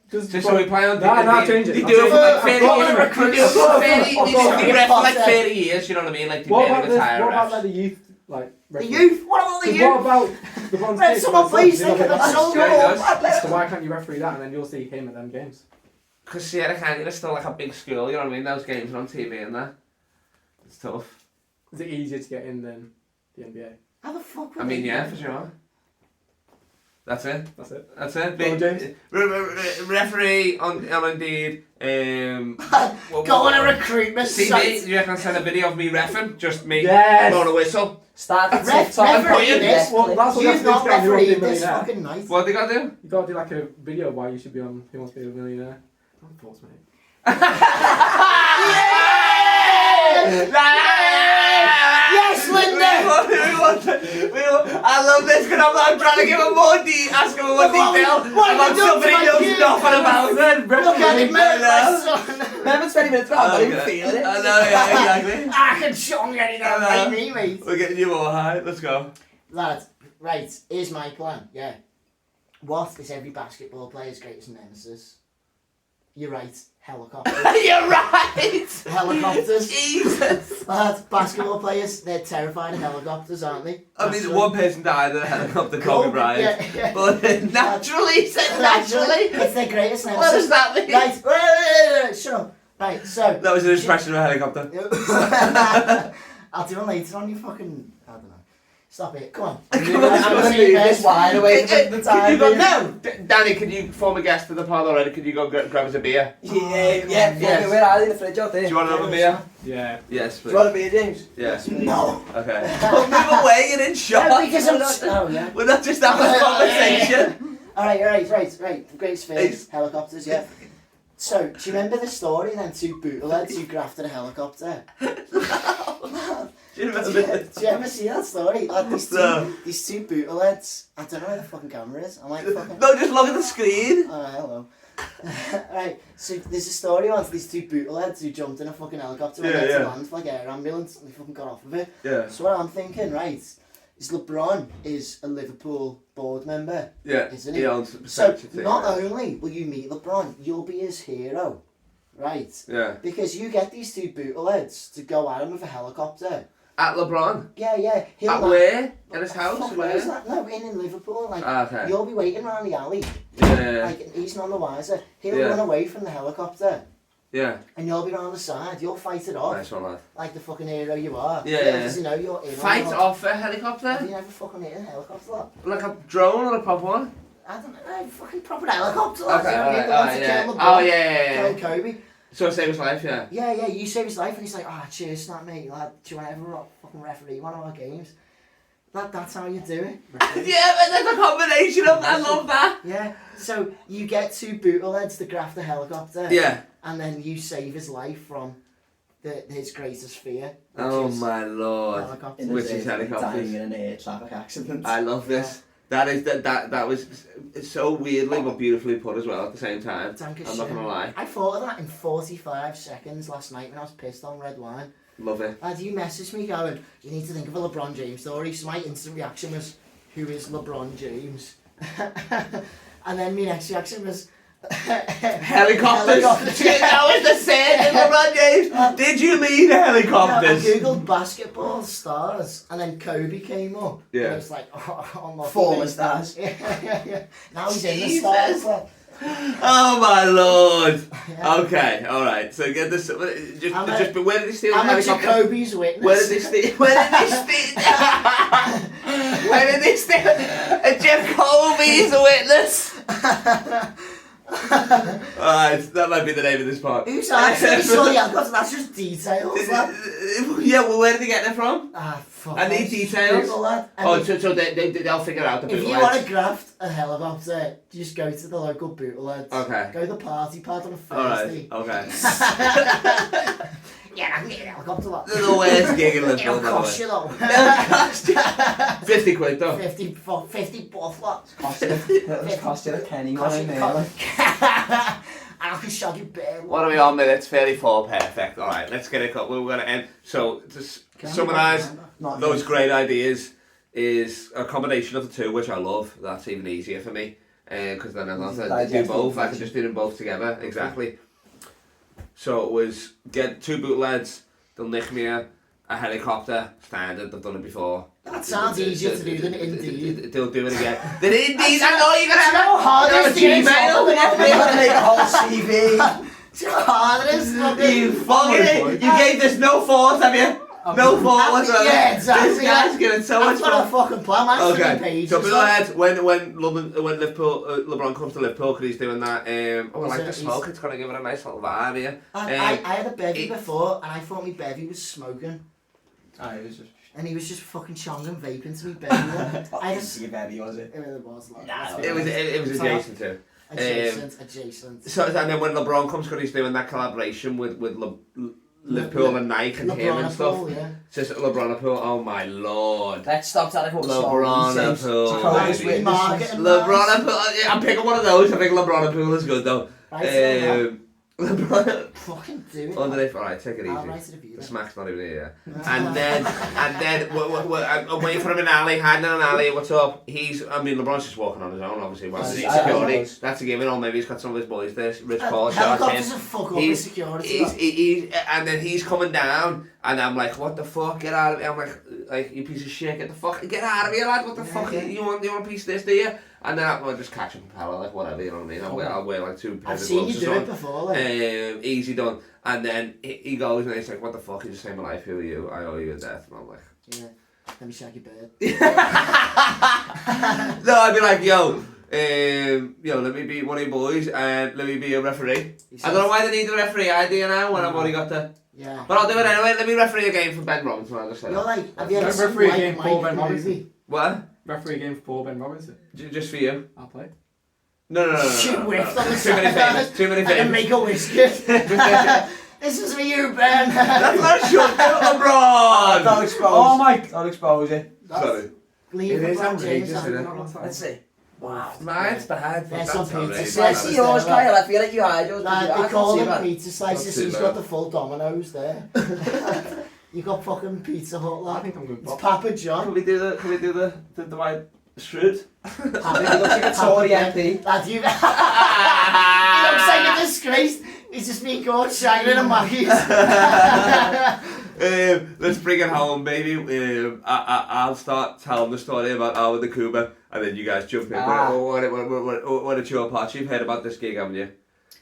Just so we play on Nah, change it. They do it for like 30 years. I've got They ref for like 30 years, you know what I mean? Like, they What barely about this? retire What about refs. like the youth, like The referee? youth? What about the 'Cause youth? what about LeBron's Let kids? someone Like, please you know, think of like, it. So Yes. So why can't you referee that and then you'll see him at them games? Because Sierra Canyon is still like a big school, you know what I mean? Those games are on TV and that. It's tough. Is it easier to get in than the NBA? How the fuck? I mean, yeah, for sure. That's it. That's it. That's it. Go on, James. Referee on Indeed. Go on a recruitment See me? site. You reckon send a video of me reffing? Just me Yes. blowing a whistle. Start a Ref- TikTok and referee put your this. Well, that's what You've not Netflix down, you refereed won't be a this millionaire. fucking night. What they gotta do? You gotta do like a video why you should be on Who Wants to Be a Millionaire. Don't force me. Yes, Linda! I love this because I'm trying to give him more ask him more detail what about have you done somebody to my knows kid? nothing about. Look at him, man, my son. Remember 20 minutes ago, I'm not even feeling it. I know, yeah, exactly. I can show you anything about me, mate. We're getting you more high. Let's go. Lad, right, here's my plan, yeah. What is every basketball player's greatest nemesis? You're right, helicopters. You're right. Helicopters. Jesus. Lad, basketball players, they're terrified of helicopters, aren't they? I mean, one person died in a helicopter, Kobe Bryant. Yeah. But naturally, said naturally. It's their greatest nemesis. What does that mean? Right, wait, shut up. Right, so... That was an impression of a helicopter. I'll do it later on, you fucking... I don't know. Stop it, come on. I'm gonna move this wine away from the Could time. you go, no! Danny, can you form a guest to the pod already? Could you go grab us a beer? Yeah, Yes. where are they in the fridge out there? Do you want another beer? Yeah. Yes, Do please. you want a beer, James? Yes. No. Okay. Don't move away, you're in shock. No, because I'm... Oh, yeah. We're not just having a conversation. Alright. Great sphere, helicopters, yeah. So, do you remember the story then, two bootlegs who grafted a helicopter? Do you remember Do this? you ever see that story? Like No. these two bootlegs. I don't know where the fucking camera is. I'm like fucking... No, just look at the screen. Oh, hello. Right, so there's a story on these two bootlegs who jumped in a fucking helicopter and Yeah, went yeah. to land for like air ambulance and they fucking got off of it. Yeah. So what I'm thinking, right, is LeBron is a Liverpool board member, Yeah. isn't He he? owns the So percentage thing. not only will you meet LeBron, you'll be his hero, right? Yeah. Because you get these two bootlegs to go at him with a helicopter. At LeBron? Yeah. He'll At not- where? In his house? Fuck, Where? is that? No, in Liverpool. Like, Okay. you'll be waiting around the alley. Yeah. Like, he's none the wiser. He'll Yeah. run away from the helicopter. Yeah. And you'll be round the side. You'll fight it off. Nice one, lad. Like the fucking hero you are. Yeah. Because, you know, you're in Fight on off a Have helicopter? you never fucking hit a helicopter? Lot? Like a drone or a proper one? I don't know. Fucking proper helicopter. Lot, Okay, you know what I mean? The alright, ones that yeah. kill LeBron, Oh, yeah. Kill Kobe. So save his life, yeah. Yeah, you save his life and he's like, cheers, snap mate, lad. Do you want to ever fucking referee one of our games? That's how you do it. Yeah, but there's a combination of I love that. Yeah, so you get two bootlegs to graft a helicopter. Yeah. And then you save his life from his greatest fear. Which Oh is my lord. helicopters. Which is Dying helicopters. in an air traffic accident. I love this. That was so weirdly but beautifully put as well at the same time. I'm not gonna lie. I thought of that in 45 seconds last night when I was pissed on red wine. Love it. And you messaged me going, you need to think of a LeBron James story. So my instant reaction was, who is LeBron James? And then my next reaction was, Helicopters. That was the same LeBron James. Did you mean I helicopters? googled basketball stars and then Kobe came up. Yeah. And it was like, unlucky. Former stars. Yeah. Now he's in the Jesus. stars. Like, Oh my lord. yeah. Okay, alright. So get this. Where did he steal the I'm a helicopter? Jakobe's witness. Where did he steal? Where did he steal? A Jakobe's witness. Alright, that might be the name of this part. Who's actually saw the helicopter? That's just details, lad. Yeah, well, where did they get them from? Fuck. I need details. Google, lad. Oh, so they'll figure out the if you bootlegs. want to graft a helicopter, just go to the local bootlegs. Okay. Go to the party pad on a Thursday. Alright, okay. Yeah, I can get a helicopter, lad. The worst gig in It'll Liverpool, cost you though. It'll cost you 50 quid though. 50 buff, lad. It'll cost you a penny one in there. And I can shag your bear. What are we on minutes? 34, perfect. Alright, let's get it cut. We're going to end. So, to summarise, those great ideas is a combination of the two, which I love. That's even easier for me. Because then I don't have to do both. I can just do them both together. Exactly. So it was get 2 bootlegs, they'll nick me a helicopter, standard, they've done it before. That sounds easier to do than Indeed. They'll do it again. Then Indeed, I know you're going to how hard have a it is to Gmail. They're gonna make a whole CV. Do you know how hard it is? You fucking you gave this no thought, have you? No thought whatsoever. Yeah, exactly. This guy's getting so much I've got a fun. fucking plan. Mine's 3 Okay, pages. so lads, when Liverpool, LeBron comes to Liverpool, because he's doing that, I like the smoke, it's going to give it a nice little vibe here. I had a bevy before, and I thought my bevy was smoking. It was just. And he was just fucking chonging vaping to me bevy. I didn't see a baby, was it? It really was. Like, Nah, It was adjacent to. Adjacent. So and then when LeBron comes, because he's doing that collaboration with Liverpool and Nike and him and stuff. Yeah. Just Lebronpool, oh my lord. Let's stop telling what Lebronpool. Lebronpool. I'm picking one of those. I think Lebronpool is good though. Right, LeBron. fucking do it. Underneath, alright, take it I'll write easy. it if you The don't. smack's not even here. And then I'm waiting for him in an alley, hiding in an alley. What's up? LeBron's just walking on his own, obviously. Well, I security. know. That's a given. Or maybe he's got some of his boys there. Rich Paul, Helicopters are fuck up with security. and then he's coming down, and I'm like, what the fuck? Get out of here! I'm like, you piece of shit, get out of here, lad! What the fuck? You want a piece of this, do you? And then I'll just catch a propeller, like whatever, you know what I mean? I'll wear like 2 pairs I've of seen gloves you or do it something. before, like. Easy done. And then he goes and he's like, what the fuck? You just saved my life. Who are you? I owe you a death. And I'm like, Yeah. Let me shag your bird. no, I'd be like, yo, let me be one of your boys and let me be a referee. I don't know why they need a referee idea now when I've already got the... Yeah. But I'll do it anyway. Let me referee a game for Ben Robinson. I'll just say You're that. like, have you ever Don't seen referee a Mike game for Ben Mike Robinson. movie? What? Referee game for Paul Ben Robinson. Just for you? I'll play. No. Shoot whiffed on the Too many side. favors. Too many And then favors. make a whiskey. This is for you, Ben. That's not a shot, LeBron! Don't expose. Oh my. Don't expose it. Sorry. Leave It is LeBron James. outrageous, isn't it? Let's see. Wow. Mine's bad. There's That's some not pizza really slices. bad. Let's see yours, Kyle. I feel like you hide yours. Nah, I they call can't see them that. pizza slices, Not so too he's bad. got the full Domino's there. You got fucking Pizza Hut, I lad. think I'm good. It's Papa John. Can we do the white strud? He looks like a Tory MP. Lad, you looks like a disgrace. He's just been caught shining a Maggie's. Let's bring it home, baby. I'll start telling the story about our the Cuba, and then you guys jump in. What a your part? You've heard about this gig, haven't you?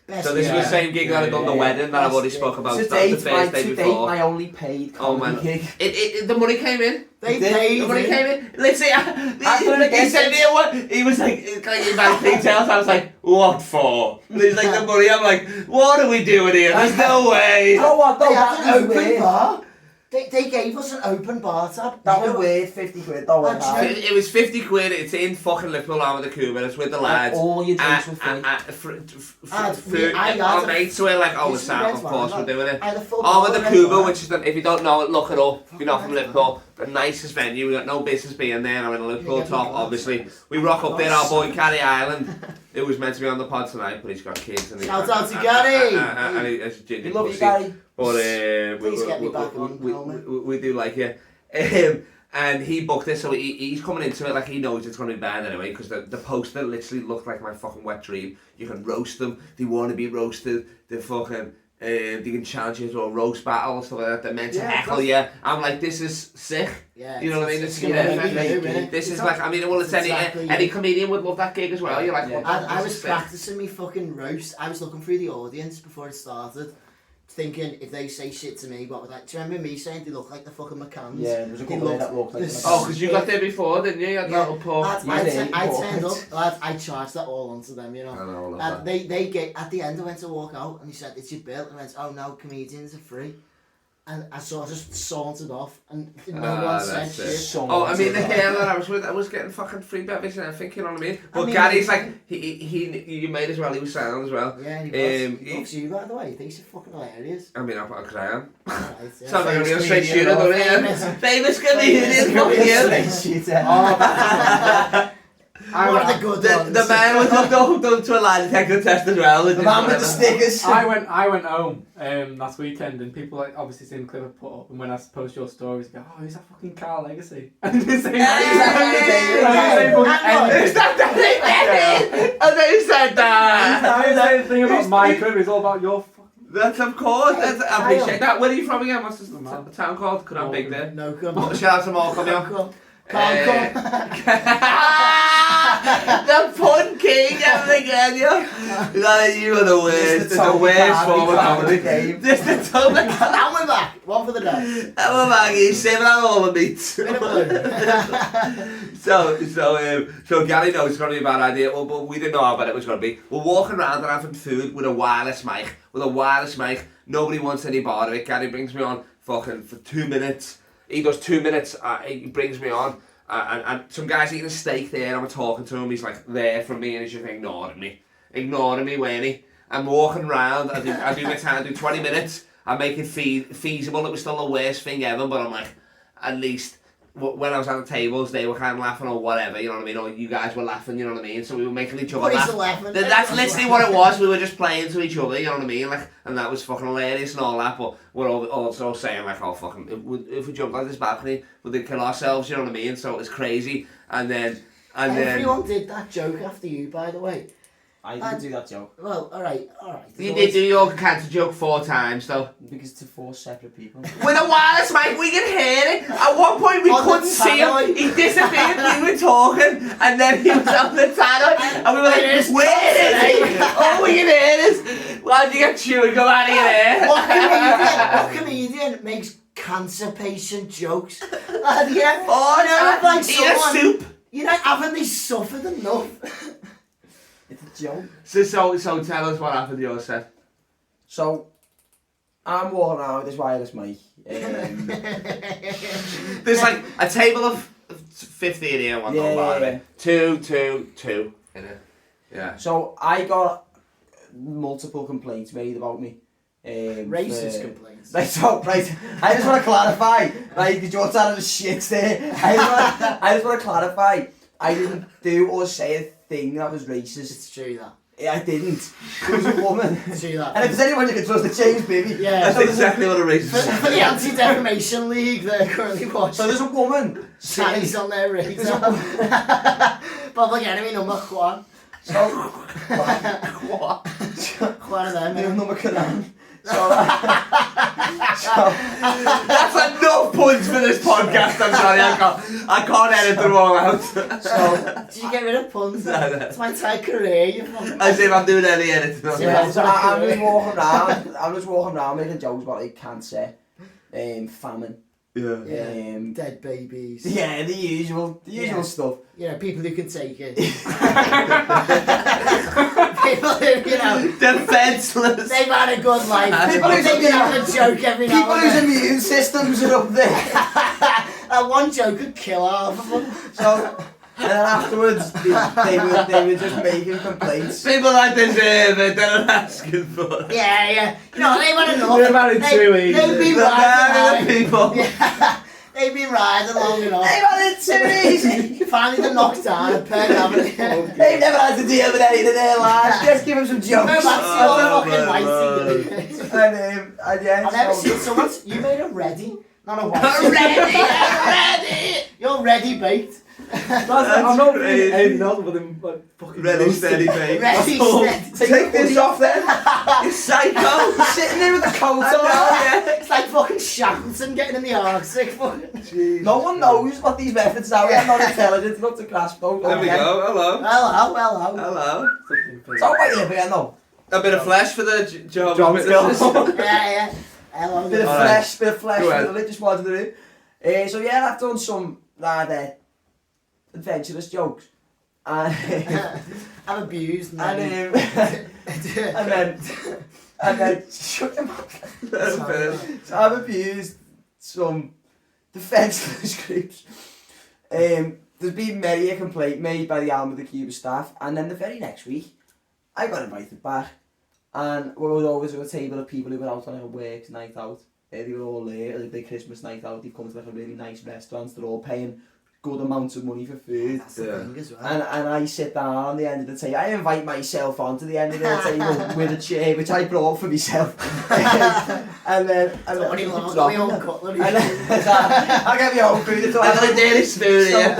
Best So this is the same gig that I've done the wedding that I've already spoke about. To That's the date, Thursday to date, before. my only paid Oh comedy man, gig. the money came in. They Did- paid The money him. came in. Let's see. it He said me what? He was like, in my pigtails. I was like, what for? And he's like, the money. I'm like, what are we doing here? There's no way. You know what though? They had That an was open weird. bar. They gave us an open bar tab. That was weird. 50 quid though. That's Like right. that. It was 50 quid. It's in fucking Liverpool out with the Cuba. It's with the lads. All your drinks were free. Our mates were like, oh, it's out, of course we're doing it. I had a full Oh, with bar the of Cuba, bar. which is, if you don't know it, look it up. If you're not from Liverpool, the nicest venue. We got no business being there. I'm in a Liverpool Yeah, top, yeah. obviously. We rock up there, our boy Carrie Island. It was meant to be on the pod tonight, but he's got kids. And Shout out to Gary. And he's a ginger We love you, pussy. Gary. But Please get me back on, we do like it. And he booked it, so he's coming into it like he knows it's going to be bad anyway, because the poster literally looked like my fucking wet dream. You can roast them, they want to be roasted, they're fucking, they can challenge you to a roast battle and stuff like that, they're meant to heckle you. I'm like, this is sick. Yeah, You know what I mean? It's This is like, I mean, well, it's any comedian would love that gig as well. You're like, Yeah. well, I this was is sick. practicing me fucking roast. I was looking through the audience before it started thinking if they say shit to me, what would I... Do you remember me saying they look like the fucking McCanns? Yeah, there was a couple there that looked like the Oh, because you got there before, didn't you? You had that little pull. Lads, Yeah, I they- turned up, lads, I charged that all onto them, you know. I know, I love And that. they get, at the end I went to walk out and he said, it's your bill. And I went, oh no, comedians are free. And I sort of just sauntered off and no one said that's it. shit. Oh, I mean, the girl that I was with, I was getting fucking free beverage and everything, you know what I mean? But Gary's like, you made as well, he was sound as well. Yeah, he loves you, by the way. He thinks you're fucking hilarious. I mean, because I am. Right, yeah. Sounds like a real Famous straight comedian, shooter, don't famous. you? Famous comedian, fuck you. One of the good ones. The man was hooked up to a lie detector test as well. The man with the stickers. I went home last weekend and people like obviously seen the clip I put up, and when I post your stories, go, oh, who's that fucking Carl Legacy? And they say, Is that Danny Davies? And they said that. the thing about my clip is all about your fucking... That's of course. I appreciate that. Where are you from again? What's the town called? Could I'm big there. No, come. Shout out to Malcolm, yeah. Come. The pun king again, yo. You are the worst. The worst form of comedy. This the Toby. And we're back. One for the day. And we're back. He's saving out all the meat. So Gary knows it's going to be a bad idea. Well, but we didn't know how bad it was going to be. We're walking around and having food with a wireless mic. Nobody wants any part of it. Gary brings me on fucking for 2 minutes. He does 2 minutes. He brings me on. And some guy's eating a steak there, and I'm talking to him, he's like there from me, and he's just ignoring me, weren't he? I'm walking around, I do my time, I do 20 minutes, I make it feasible. It was still the worst thing ever, but I'm like, at least, when I was at the tables, they were kind of laughing or whatever, you know what I mean, or you guys were laughing, you know what I mean, so we were making each other laugh. That's literally what it was, we were just playing to each other, you know what I mean, like, and that was fucking hilarious and all that, but we're all also saying like, oh fucking, if we jumped out this balcony, we'd kill ourselves, you know what I mean, so it was crazy, and then... Everyone did that joke after you, by the way. I didn't do that joke. Well, alright. You did do your cancer joke 4 times though. Because to 4 separate people. With a wireless mic, we could hear it. At one point we couldn't see him. He disappeared, we were talking, and then he was on the tannoy, and we were like, where is he? All we can hear is, why'd you get chewing come out of your hair? What comedian makes cancer patient jokes? Yeah. Oh no, like eat a soup. You know, haven't they suffered enough? It's a joke. So tell us what happened to your set. So, I'm walking around with this wireless mic. There's like a table of 50 in here, one part of it. Two in it. Yeah. So, I got multiple complaints made about me. Racist complaints. Right, I just want to clarify, right, because you're telling the shit there. I just want to clarify, I didn't do or say a thing that was racist. It's true that. I didn't. It was a woman. It's true that. And if there's anyone you can trust, it's James Bibby. Yeah. That's exactly what a racist is. For the Anti-Defamation League they're currently watching. So there's a woman. Chinese on their radar. Public enemy number 1. So, What? One of them. number Kanan. So, that's enough points for this podcast. I'm sorry, I can't edit them all out. So, did you get rid of puns? No. It's my entire career. You fucking. As if I'm doing any editing. Yeah. so I'm just walking around making jokes about like cancer, famine. Yeah. Yeah. Dead babies. Yeah, the usual stuff. You know, people who can take it. People who, you know, Defenseless. they've had a good life. People who they can have a joke every now People and whose then. immune systems are up there. That one joke could kill half of them. So, and then afterwards, they were just making complaints. People that deserve it, they're not asking for it. Yeah. You know, they've had enough. They've had it too easy. They've been The riding people. Yeah. They've been riding long enough. They've had it too easy. Finally, they're knocked down at Penn Avenue. They've never had to deal with anything in their lives. Just give them some Go jokes. back to your fucking man. whitey. And yeah, I've never so- seen someone. You made a ready, not a white. Ready. You're ready baked. I'm not really crazy. anything else but them like fucking Ready, roasting. steady, babe. Ready, Oh, steady. Take this off then. You psycho. sitting there with the coat I on. know, yeah. It's like fucking Shackleton getting in the Arctic. Fucking. No one knows what these methods are. We're not intelligent enough to grasp those. There we go. Hello. Hello. Hello. Something for So wait a minute though. A bit of flesh for the Jehovah's John's Witnesses. Yeah. Hello. Bit of Alright. flesh for Go ahead. the religious part of the room. So yeah, I've done some rather adventurous jokes. And I'm abused. and then shut your mouth. So I've abused some defenceless groups. There's been many a complaint made by the Alma the Cuba staff, and then the very next week, I got invited back, and we were always at a table of people who were out on a works night out. They were all there, a big Christmas night out. They've come to like a really nice restaurant. They're all paying good amounts of money for food. That's the thing as well. And I sit down on the end of the table. I invite myself onto the end of the table with a chair, which I brought for myself. and then Tony Long, drop we all them. cutlery. And then I'll get my own food. It's all I got a daily spoon here.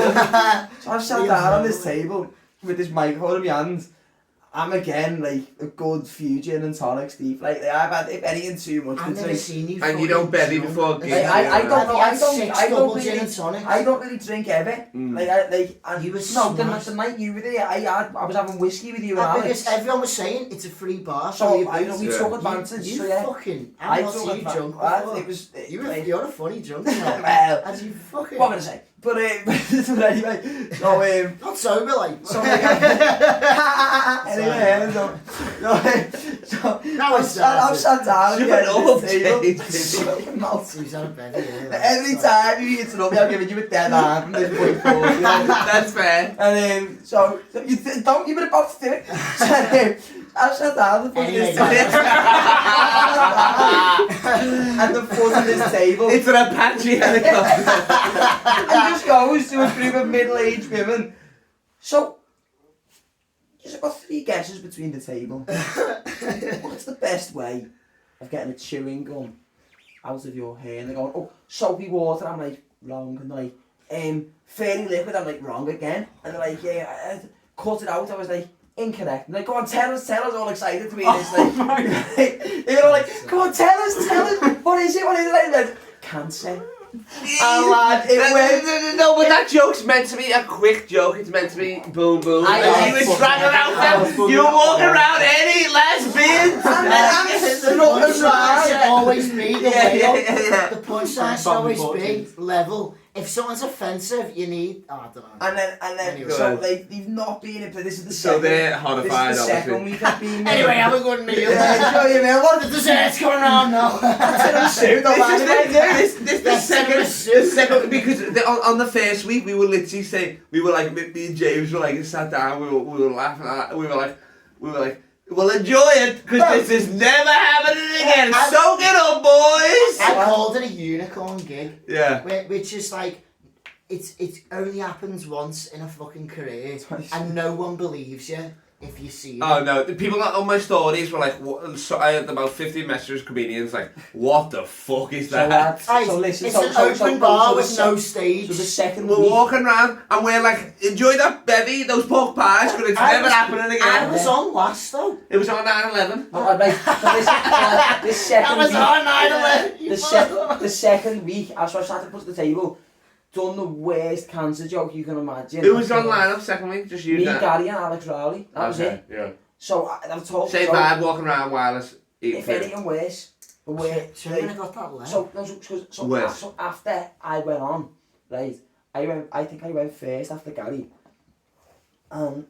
So I've sat down on this table with this microphone in my hand. I'm again like a good few gin and tonics deep. Like I've had, if anything, too much I've to never drink. seen you. And you don't bevy fucking before drunk. gigs. I don't know. Have you had 6 double gin and tonics? I don't really drink ever. Mm. And You were no, smashed. the night you were there, I was having whiskey with you and Yeah, Alex. because everyone was saying it's a free bar, So you I know we Yeah. took advantage. You so yeah, fucking. I I've not took seen you drunk advantage. before. It was. You're a funny drunk. You know. Well, As you fucking. what am I gonna say? But anyway, so Not sober, like. so anyway, so Now it's I'm sat down Shut again up, at the table. James. Shut your mouth. He's on a bed, yeah. Every time you interrupt me, I'm giving you a dead arm from this point forward. You know? That's fair. And so you don't give it about to do it. So I sat down at the foot of this table. At the foot of this table. It's an Apache helicopter. And just goes to a group of middle-aged women. So, there's about 3 guesses between the table. What's the best way of getting a chewing gum out of your hair? And they're going, oh, soapy water. I'm like, wrong. And they're like, fairy liquid. I'm like, wrong again. And they're like, yeah, I cut it out. I was like, incorrect. And they're like, go on, tell us, all excited to be this. Like, they're all like, come on, tell us, what is it? I went, cancer. And lad, it went. No, but that joke's meant to be a quick joke. It's meant to be boom boom. I And you know. were dragging out them. You were walking around any lesbians. And then I'm The running punchline around. should always be the Yeah, way yeah, up. yeah. The punchline should always be level. If someone's offensive, you need. Oh, I don't know. And then, Anyway. so they've not been in. This is the So second. they're horrified, This is the second obviously. week I've been. Anyway, have a good meal. Yeah, enjoy your meal. What The dessert's coming on now. This is the That's second, so the second, because on the first week we were literally saying, we were like, me and James were like, sat down, we were laughing at it, we were like, well, enjoy it, because this is never happening again. Soak it up, boys. I called it a unicorn gig, Yeah. which is like, it only happens once in a fucking career, and no one believes you if you see it. Oh no, the people on my stories were like, what, so I had about 50 messages, comedians, like, what the fuck is that? Guys, listen. it's an open bar with no So stage. the second We're week. walking around and we're like, enjoy that bevy, those pork pies, but it's never happening I again. was on last though. It was on 9/11. No, this second That was week. on 9/11. The second week, as I sat at the table, done the worst cancer joke you can imagine. It was on line-up second week, just Me, use that. Gary, and Alex Rowley. That was it. Yeah. So I've told. Same so, vibe, walking around wireless, eating If food. anything worse, but where So when I got that left. so after I went on, right, I think I went first after Gary, and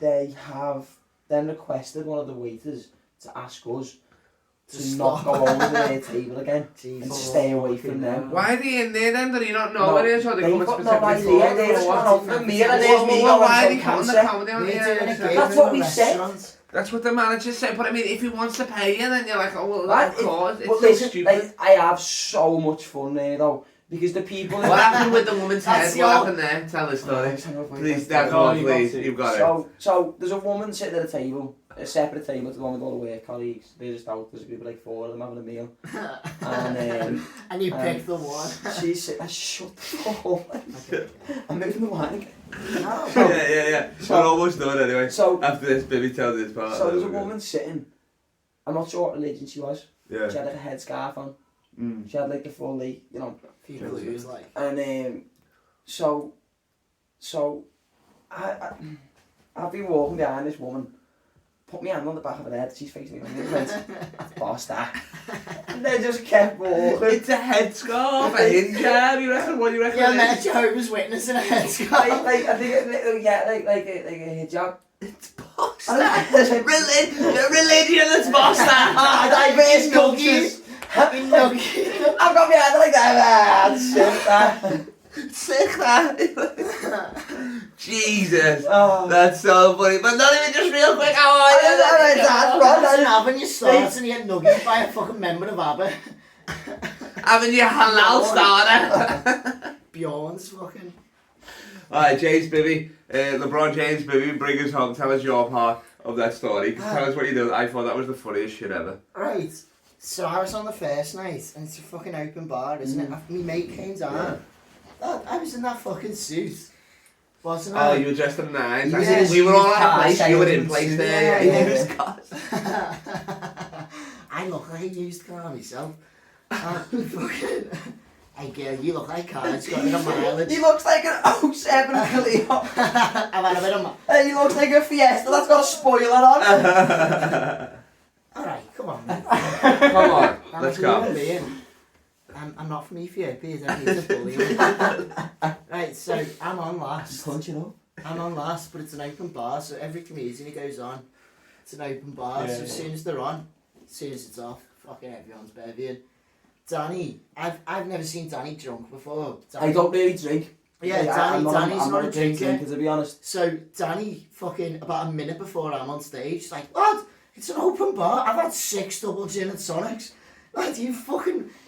they have then requested one of the waiters to ask us to not go over to their table again and stay away from them. Why are they in there then? Do you not know it is? Or they they've coming got no specifically for idea. it, They or just what? went out for a meal and there's me Well, going why are they for cutting the cancer. comedy on We're the doing a air? gig That's in what a we said. restaurant. That's what the manager said, but I mean, if he wants to pay you, then you're like, oh, well, Right, of course, it's but so listen, stupid. like, I have so much fun there though, because the people. What happened with the woman's That's head? What your- happened there? Tell the story. Please, Oh, go on, you got please. to. You've got it. So there's a woman sitting at a table, a separate table to the one with all the work colleagues. They're just out. There's a group of like 4 of them having a meal, and And you picked the one. she's sitting. Shut the fuck up. I'm moving the wine again. No. Yeah. We're almost done anyway. So After this, Bibby tells this part. there's a woman sitting. I'm not sure what religion she was. Yeah. She had like a headscarf on. Mm. She had like the full like, you know. Few blues, like. And so I've been walking behind this woman put my hand on the back of her head, she's facing me, and went, boss that. And they just kept walking. It's a headscarf, a hinge arm, you reckon? What do you reckon? Yeah, it met is? a Jehovah's Witness in a headscarf. I think, like a hijab. It's boss And that. there's a Religion, it's boss that. diverse Nuggies. cultures. Nuggies. I've got my hand like that, man. Shit, that. Sick that. Jesus. Oh. That's so funny. But not even just real quick, how are you? Imagine having your starts and you get nuggies by a fucking member of ABBA. Having your halal starter. Bjorn's fucking... Alright, James Bibby, LeBron James Bibby, bring us home. Tell us your part of that story. Tell us what you did. I thought that was the funniest shit ever. Right. So I was on the first night and it's a fucking open bar, isn't it? After my mate came down, I was in that fucking suit. Wasn't I? Oh, you were dressed in a nine. Yeah. We were all in a Yeah. place. You were in place there. Yeah. It was cars. I look like a used car myself. Fucking... Hey girl, you look like cars got a bit of mileage. He looks like an 07 Clio. I've had a bit of He looks like a Fiesta that's got a spoiler on. Alright, come on man. Come on, I'm let's a go. human being. I'm not from Ethiopia, you don't need to bully me. Right, so I'm on last. Punch it up. I'm on last, but it's an open bar, so every comedian who goes on, it's an open bar, so as soon as they're on, as soon as it's off, fucking everyone's bevying. Danny, I've never seen Danny drunk before. I don't really drink. Yeah, I'm Danny's not a drink drinker. to be honest. So Danny, fucking about a minute before I'm on stage, is like, lad, it's an open bar. I've had 6 double gin and tonics. Lad,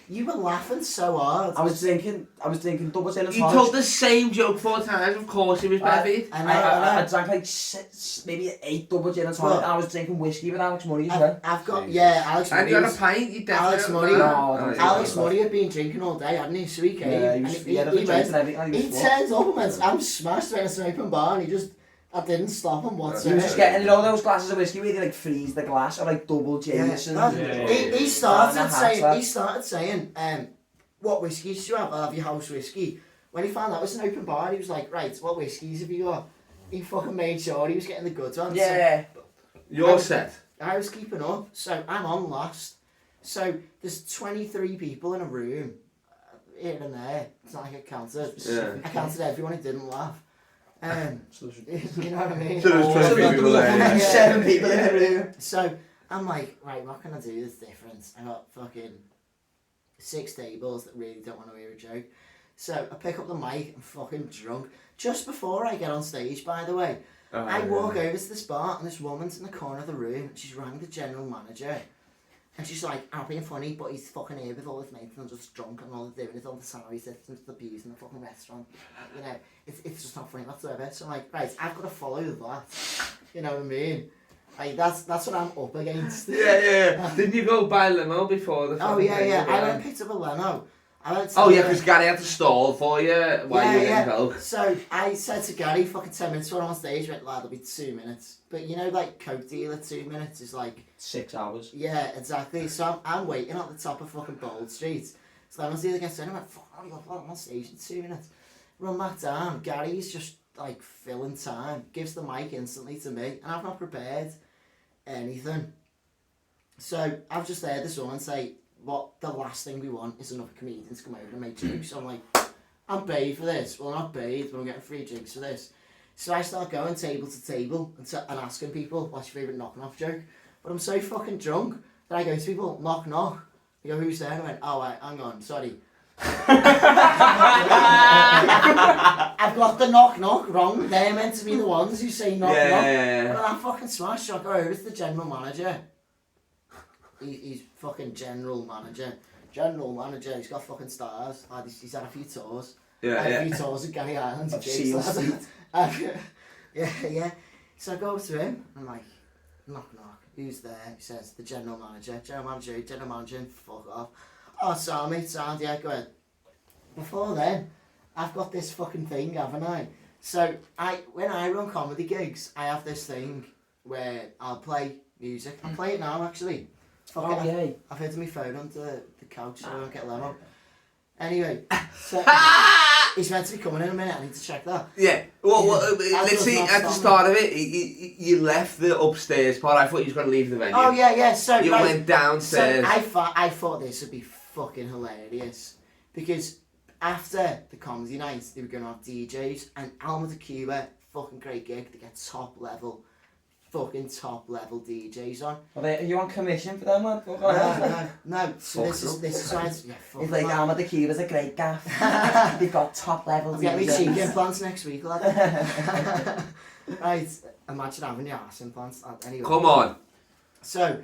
you were laughing so hard. I was drinking double gin and You tonics. told the same joke 4 times, of course he was bevied. I drank like 6, maybe 8 double gin and tonic. And I was drinking whiskey with Alex Murray as well. I've got, yeah, Alex And you had a Murray's- pint, you definitely... Alex Murray. No, Alex Murray had been drinking all day, hadn't he? So he came. Yeah, and he had other drinks and everything. he turned up and went, I'm smashed when it's an open bar, and I didn't stop him He whatsoever. was just getting, those glasses of whiskey where you like freeze the glass or like double Jameson. He started saying, what whiskies do you have? I'll have your house whiskey. When he found out it was an open bar, he was like, right, what whiskies have you got? He fucking made sure he was getting the goods on. Yeah. You're set. I was keeping up, so I'm on last. So there's 23 people in a room, here and there. It's not like I counted. Yeah. I counted everyone who didn't laugh. You know what I mean? So there's 20 people there. Yeah. 7 people in the room. So I'm like, right, what can I do that's different? I got fucking 6 tables that really don't want to hear a joke. So I pick up the mic, I'm fucking drunk. Just before I get on stage, by the way, I walk over to this bar and this woman's in the corner of the room and she's rang the general manager. And she's like, I'm being funny, but he's fucking here with all his mates and just drunk and all they're doing is all the salary systems, the booze in the fucking restaurant. You know, it's just not funny whatsoever. So I'm like, right, I've got to follow that. You know what I mean? Like, that's what I'm up against. Yeah. Didn't you go buy a limo before the Oh, fucking yeah. thing? I went and picked up a limo. Oh, yeah, because Gary had to stall for you while you were getting Coke. So I said to Gary, fucking 10 minutes before I'm on stage, went, lad, it'll be 2 minutes. But you know, like, Coke dealer, 2 minutes is like... 6 hours. Yeah, exactly. So I'm waiting at the top of fucking Bold Street. So Lemon's dealer gets in, I went, fuck, I'm on stage in 2 minutes. Run back down, Gary's just, like, filling time, gives the mic instantly to me, and I've not prepared anything. So I've just heard this woman say, the last thing we want is another comedian to come over and make jokes. So I'm like, I'm paid for this. Well, I'm not paid, but I'm getting free drinks for this. So I start going table to table and asking people, what's your favourite knock-off joke? But I'm so fucking drunk that I go to people, knock, knock. They go, who's there? And I went, oh, right, hang on, sorry. I've got the knock, knock wrong. They're meant to be the ones who say knock, knock. Yeah. But I'm fucking smashed, so I go over to the general manager. He's fucking general manager. General manager, he's got fucking stars. He's had a few tours. A few tours at Gary Island. Yeah. So I go up to him, and I'm like, knock, knock. Who's there? He says, the general manager. General manager, fuck off. Oh, sorry, mate, sound, yeah, go ahead. Before then, I've got this fucking thing, haven't I? So, when I run comedy gigs, I have this thing where I'll play music. I'll play it now, actually. I've hid my phone under the couch so I don't get lemo. Anyway, so... He's meant to be coming in a minute. I need to check that. Yeah. Well, Yeah. literally That does not at the stop start of it, you left the upstairs part. I thought you was going to leave the venue. Oh yeah. So You right, went downstairs. So I thought this would be fucking hilarious because after the comedy night they were going to have DJs and Alma de Cuba, fucking great gig. They get top level DJs on. Are you on commission for them, man? No. So this is why it's He's like, Ahmed the Cuba's a great gaff. They've got top level I'll get me DJs. cheek implants next week, lad. Right, imagine having your ass implants. Anyway. Come on. So,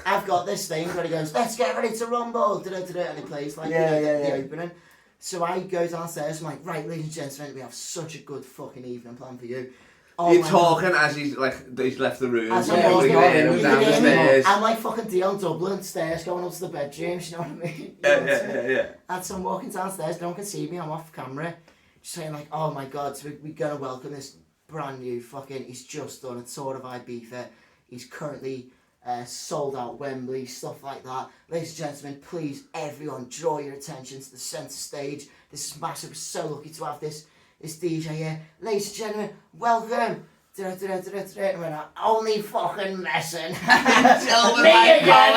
I've got this thing where he goes, let's get ready to rumble, and he plays like the opening. So I go downstairs, I'm like, right, ladies and gentlemen, we have such a good fucking evening planned for you. Oh, You're talking as he's left the room. As I'm walking down the stairs. I'm like fucking Dion Dublin, stairs going up to the bedrooms, you know what I mean? Yeah. And so I'm walking downstairs, no one can see me, I'm off camera, just saying like, oh my god, so we're gonna welcome this brand new fucking, he's just done a tour of Ibiza, he's currently sold out Wembley, stuff like that. Ladies and gentlemen, please everyone draw your attention to the centre stage. This is massive, we're so lucky to have this DJ here. Ladies and gentlemen, welcome. And I went, only fucking messing. Me again.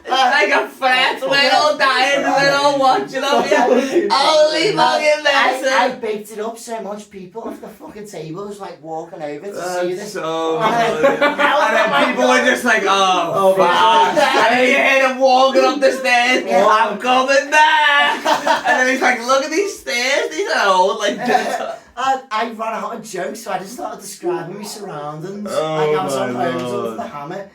Like a fret, we're all dying, we're all watching of you. Only fucking messing. I baked it up so much people off the fucking table was like walking over to see this. So And funny. And then people were just like, oh fuck. And then you hear them walking up the stairs, I'm coming back. And then he's like, look at these stairs, these are old, like I ran out of jokes, so I just started describing my surroundings. Oh like I was on my homes Lord. under the hammer.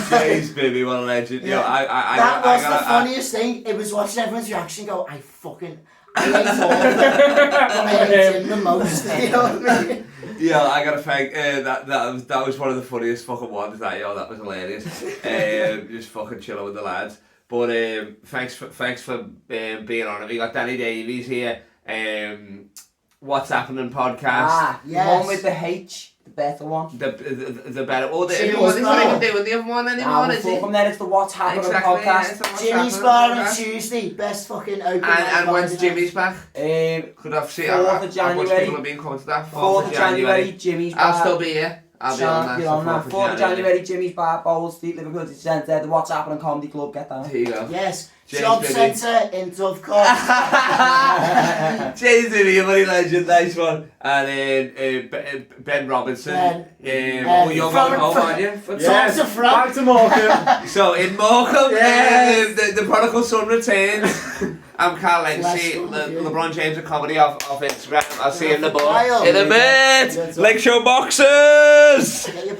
James Bibby, what a legend. Yeah. Yo, That was the funniest thing. It was watching everyone's reaction go, I hate all of them, but I hate him the most. You know what I mean? Yeah, I gotta thank that was one of the funniest fucking ones. That was hilarious. Just fucking chilling with the lads. But thanks for being on it. We got Danny Davies here. What's Happening podcast. Yes. The one with the H, the better one. The better. Oh, Jimmy's he's not Bar. even doing the other one anymore, is he? From there, it's the What's Happening Exactly, yeah, podcast. it's the What's Jimmy's Happening Bar on podcast. Tuesday, best fucking open. And when's Jimmy's back? Could I've seen 4th of how much January. people have been coming to that? 4th of January, Jimmy's Bar. I'll still be here. I'll be on that. You're on that. 4th of January, Jimmy's Bar, Bowles Street, Liverpool City Centre, the What's Happening Comedy Club, get down. There you go. Yes, James Job Bibby. Centre in Dovecourt. James Bibby, a bloody legend, nice one. And Ben Robinson. You're From- going home, aren't you? Yes. To front. Back to Morecambe. So in Morecambe, Yes. the prodigal son returns. I'm Carl Legacy, Bless you. LeBron James of comedy off Instagram. I'll see you in the bar. Wild. In a bit. Leg show boxers. Get your